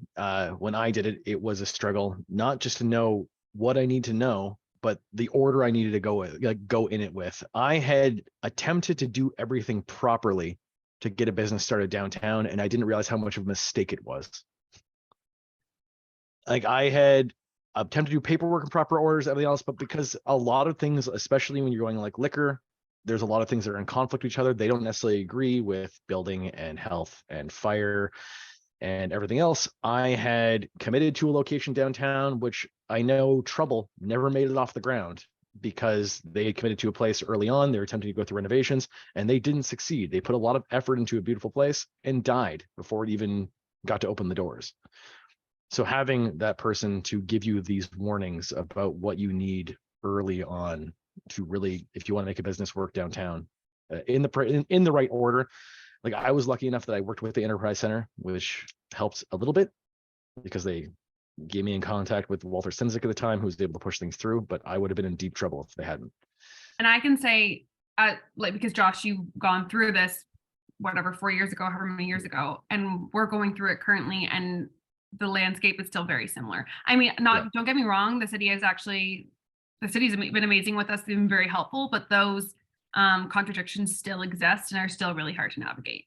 when I did it, it was a struggle, not just to know what I need to know, but the order I needed to go in it with. I had attempted to do everything properly to get a business started downtown, and I didn't realize how much of a mistake it was. Like, I had attempted to do paperwork in proper orders, everything else, but because a lot of things, especially when you're going like liquor, there's a lot of things that are in conflict with each other. They don't necessarily agree with building and health and fire and everything else. I had committed to a location downtown, which I know trouble never made it off the ground, because they had committed to a place early on. They were attempting to go through renovations and they didn't succeed. They put a lot of effort into a beautiful place and died before it even got to open the doors. So having that person to give you these warnings about what you need early on to really, if you want to make a business work downtown in the right order. Like, I was lucky enough that I worked with the Enterprise Center, which helped a little bit because they gave me in contact with Walter Sinzik at the time, who was able to push things through, but I would have been in deep trouble if they hadn't. And I can say, like, because Josh, you've gone through this, whatever, 4 years ago, however many years ago, and we're going through it currently, and the landscape is still very similar. I mean, don't get me wrong, the city's been amazing with us, they've been very helpful, but those contradictions still exist and are still really hard to navigate.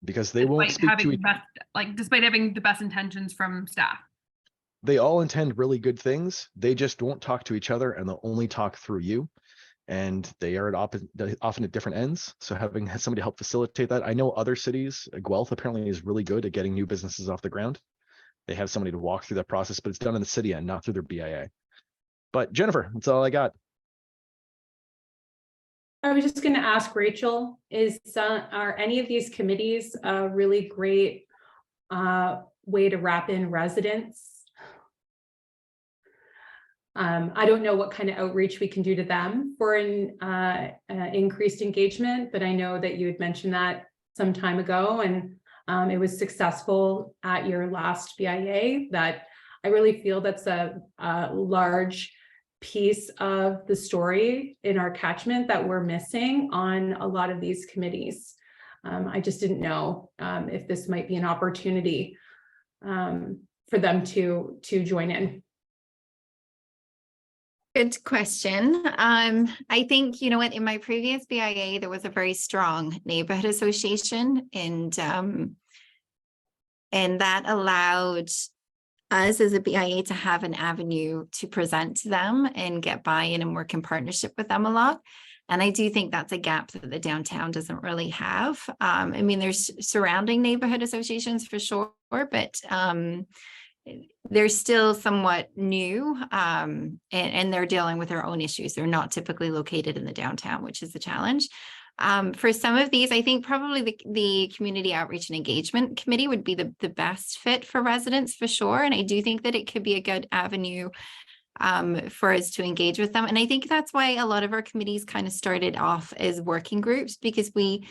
Because they won't speak to each other. Despite having the best intentions from staff. They all intend really good things. They just won't talk to each other, and they'll only talk through you. And they are often at different ends. So having somebody help facilitate that. I know other cities, Guelph apparently is really good at getting new businesses off the ground. They have somebody to walk through that process, but it's done in the city and not through their BIA. But Jennifer, that's all I got. I was just going to ask Rachel, are any of these committees a really great way to wrap in residents? I don't know what kind of outreach we can do to them for an increased engagement, but I know that you had mentioned that some time ago, and it was successful at your last BIA. That I really feel that's a large piece of the story in our catchment that we're missing on a lot of these committees. I just didn't know if this might be an opportunity for them to join in. Good question. I think, you know what, in my previous BIA, there was a very strong neighborhood association, and that allowed us as a BIA to have an avenue to present to them and get buy-in and work in partnership with them a lot. And I do think that's a gap that the downtown doesn't really have. I mean, there's surrounding neighborhood associations for sure, but they're still somewhat new, and they're dealing with their own issues. They're not typically located in the downtown, which is the challenge. For some of these, I think probably the Community Outreach and Engagement Committee would be the best fit for residents for sure. And I do think that it could be a good avenue for us to engage with them. And I think that's why a lot of our committees kind of started off as working groups, because we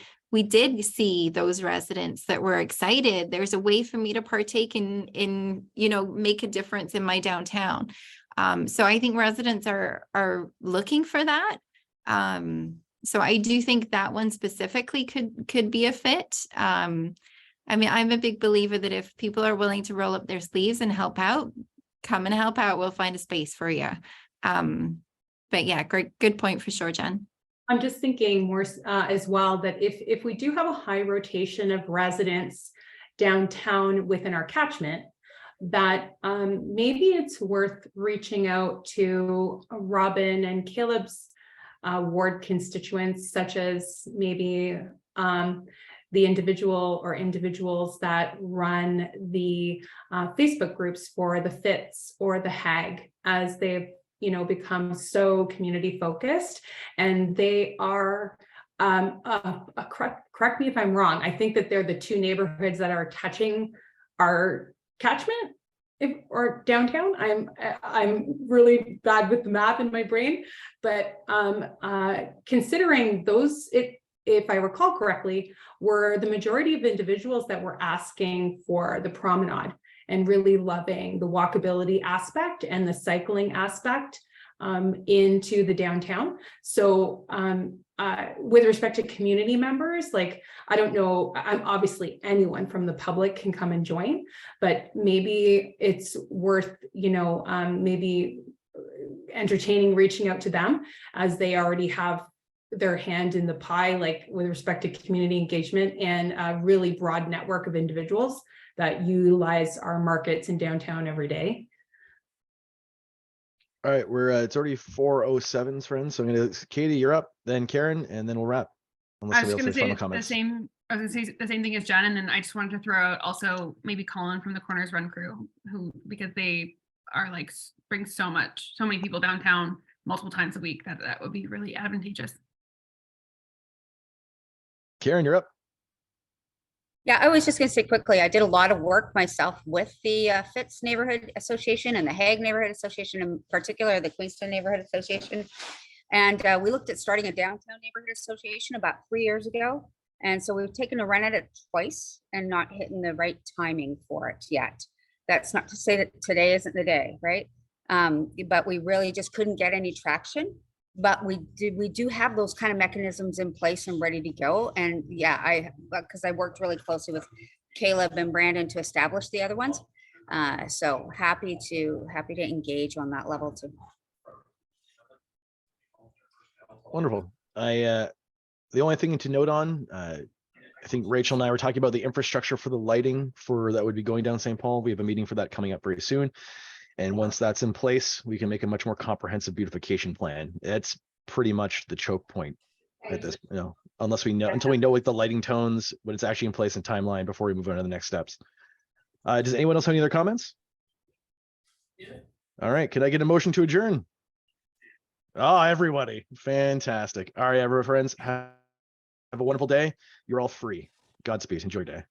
did see those residents that were excited. There's a way for me to partake in, you know, make a difference in my downtown. So I think residents are looking for that. So I do think that one specifically could be a fit. I mean, I'm a big believer that if people are willing to roll up their sleeves and help out, come and help out, we'll find a space for you. But yeah, good point for sure, Jen. I'm just thinking more as well that if we do have a high rotation of residents downtown within our catchment, that maybe it's worth reaching out to Robin and Caleb's ward constituents, such as maybe the individual or individuals that run the Facebook groups for the FITS or the HAG, as they've become so community focused, and they are correct me if I'm wrong. I think that they're the two neighborhoods that are touching our catchment or downtown. I'm really bad with the math in my brain, but considering those, if I recall correctly, were the majority of individuals that were asking for the promenade and really loving the walkability aspect and the cycling aspect into the downtown. So with respect to community members, like, I don't know, I'm obviously anyone from the public can come and join, but maybe it's worth, maybe entertaining reaching out to them, as they already have their hand in the pie, like with respect to community engagement and a really broad network of individuals that utilize our markets in downtown every day. All right, it's already 4:07, friends. So I'm gonna, Katie, you're up, then Karen, and then we'll wrap. Unless I was somebody going else to has say final comments. I was going to say the same thing as Jen, and then I just wanted to throw out also maybe Colin from the Corners Run crew, who, because they are like bring so many people downtown multiple times a week, that would be really advantageous. Karen, you're up. Yeah, I was just going to say quickly, I did a lot of work myself with the FITS Neighborhood Association and the Hague Neighborhood Association, in particular, the Queenston Neighborhood Association. And we looked at starting a downtown neighborhood association about 3 years ago. And so we've taken a run at it twice and not hitting the right timing for it yet. That's not to say that today isn't the day, right? But we really just couldn't get any traction. But we do have those kind of mechanisms in place and ready to go. And yeah, because I worked really closely with Caleb and Brandon to establish the other ones. So happy to engage on that level too. Wonderful. The only thing to note on, I think Rachel and I were talking about the infrastructure for the lighting that would be going down St. Paul. We have a meeting for that coming up very soon. And once that's in place, we can make a much more comprehensive beautification plan. It's pretty much the choke point at this, until we know like the lighting tones, when it's actually in place and timeline before we move on to the next steps. Does anyone else have any other comments? Yeah. All right. Could I get a motion to adjourn? Oh, everybody. Fantastic. All right, everyone, friends, have a wonderful day. You're all free. Godspeed. Enjoy your day.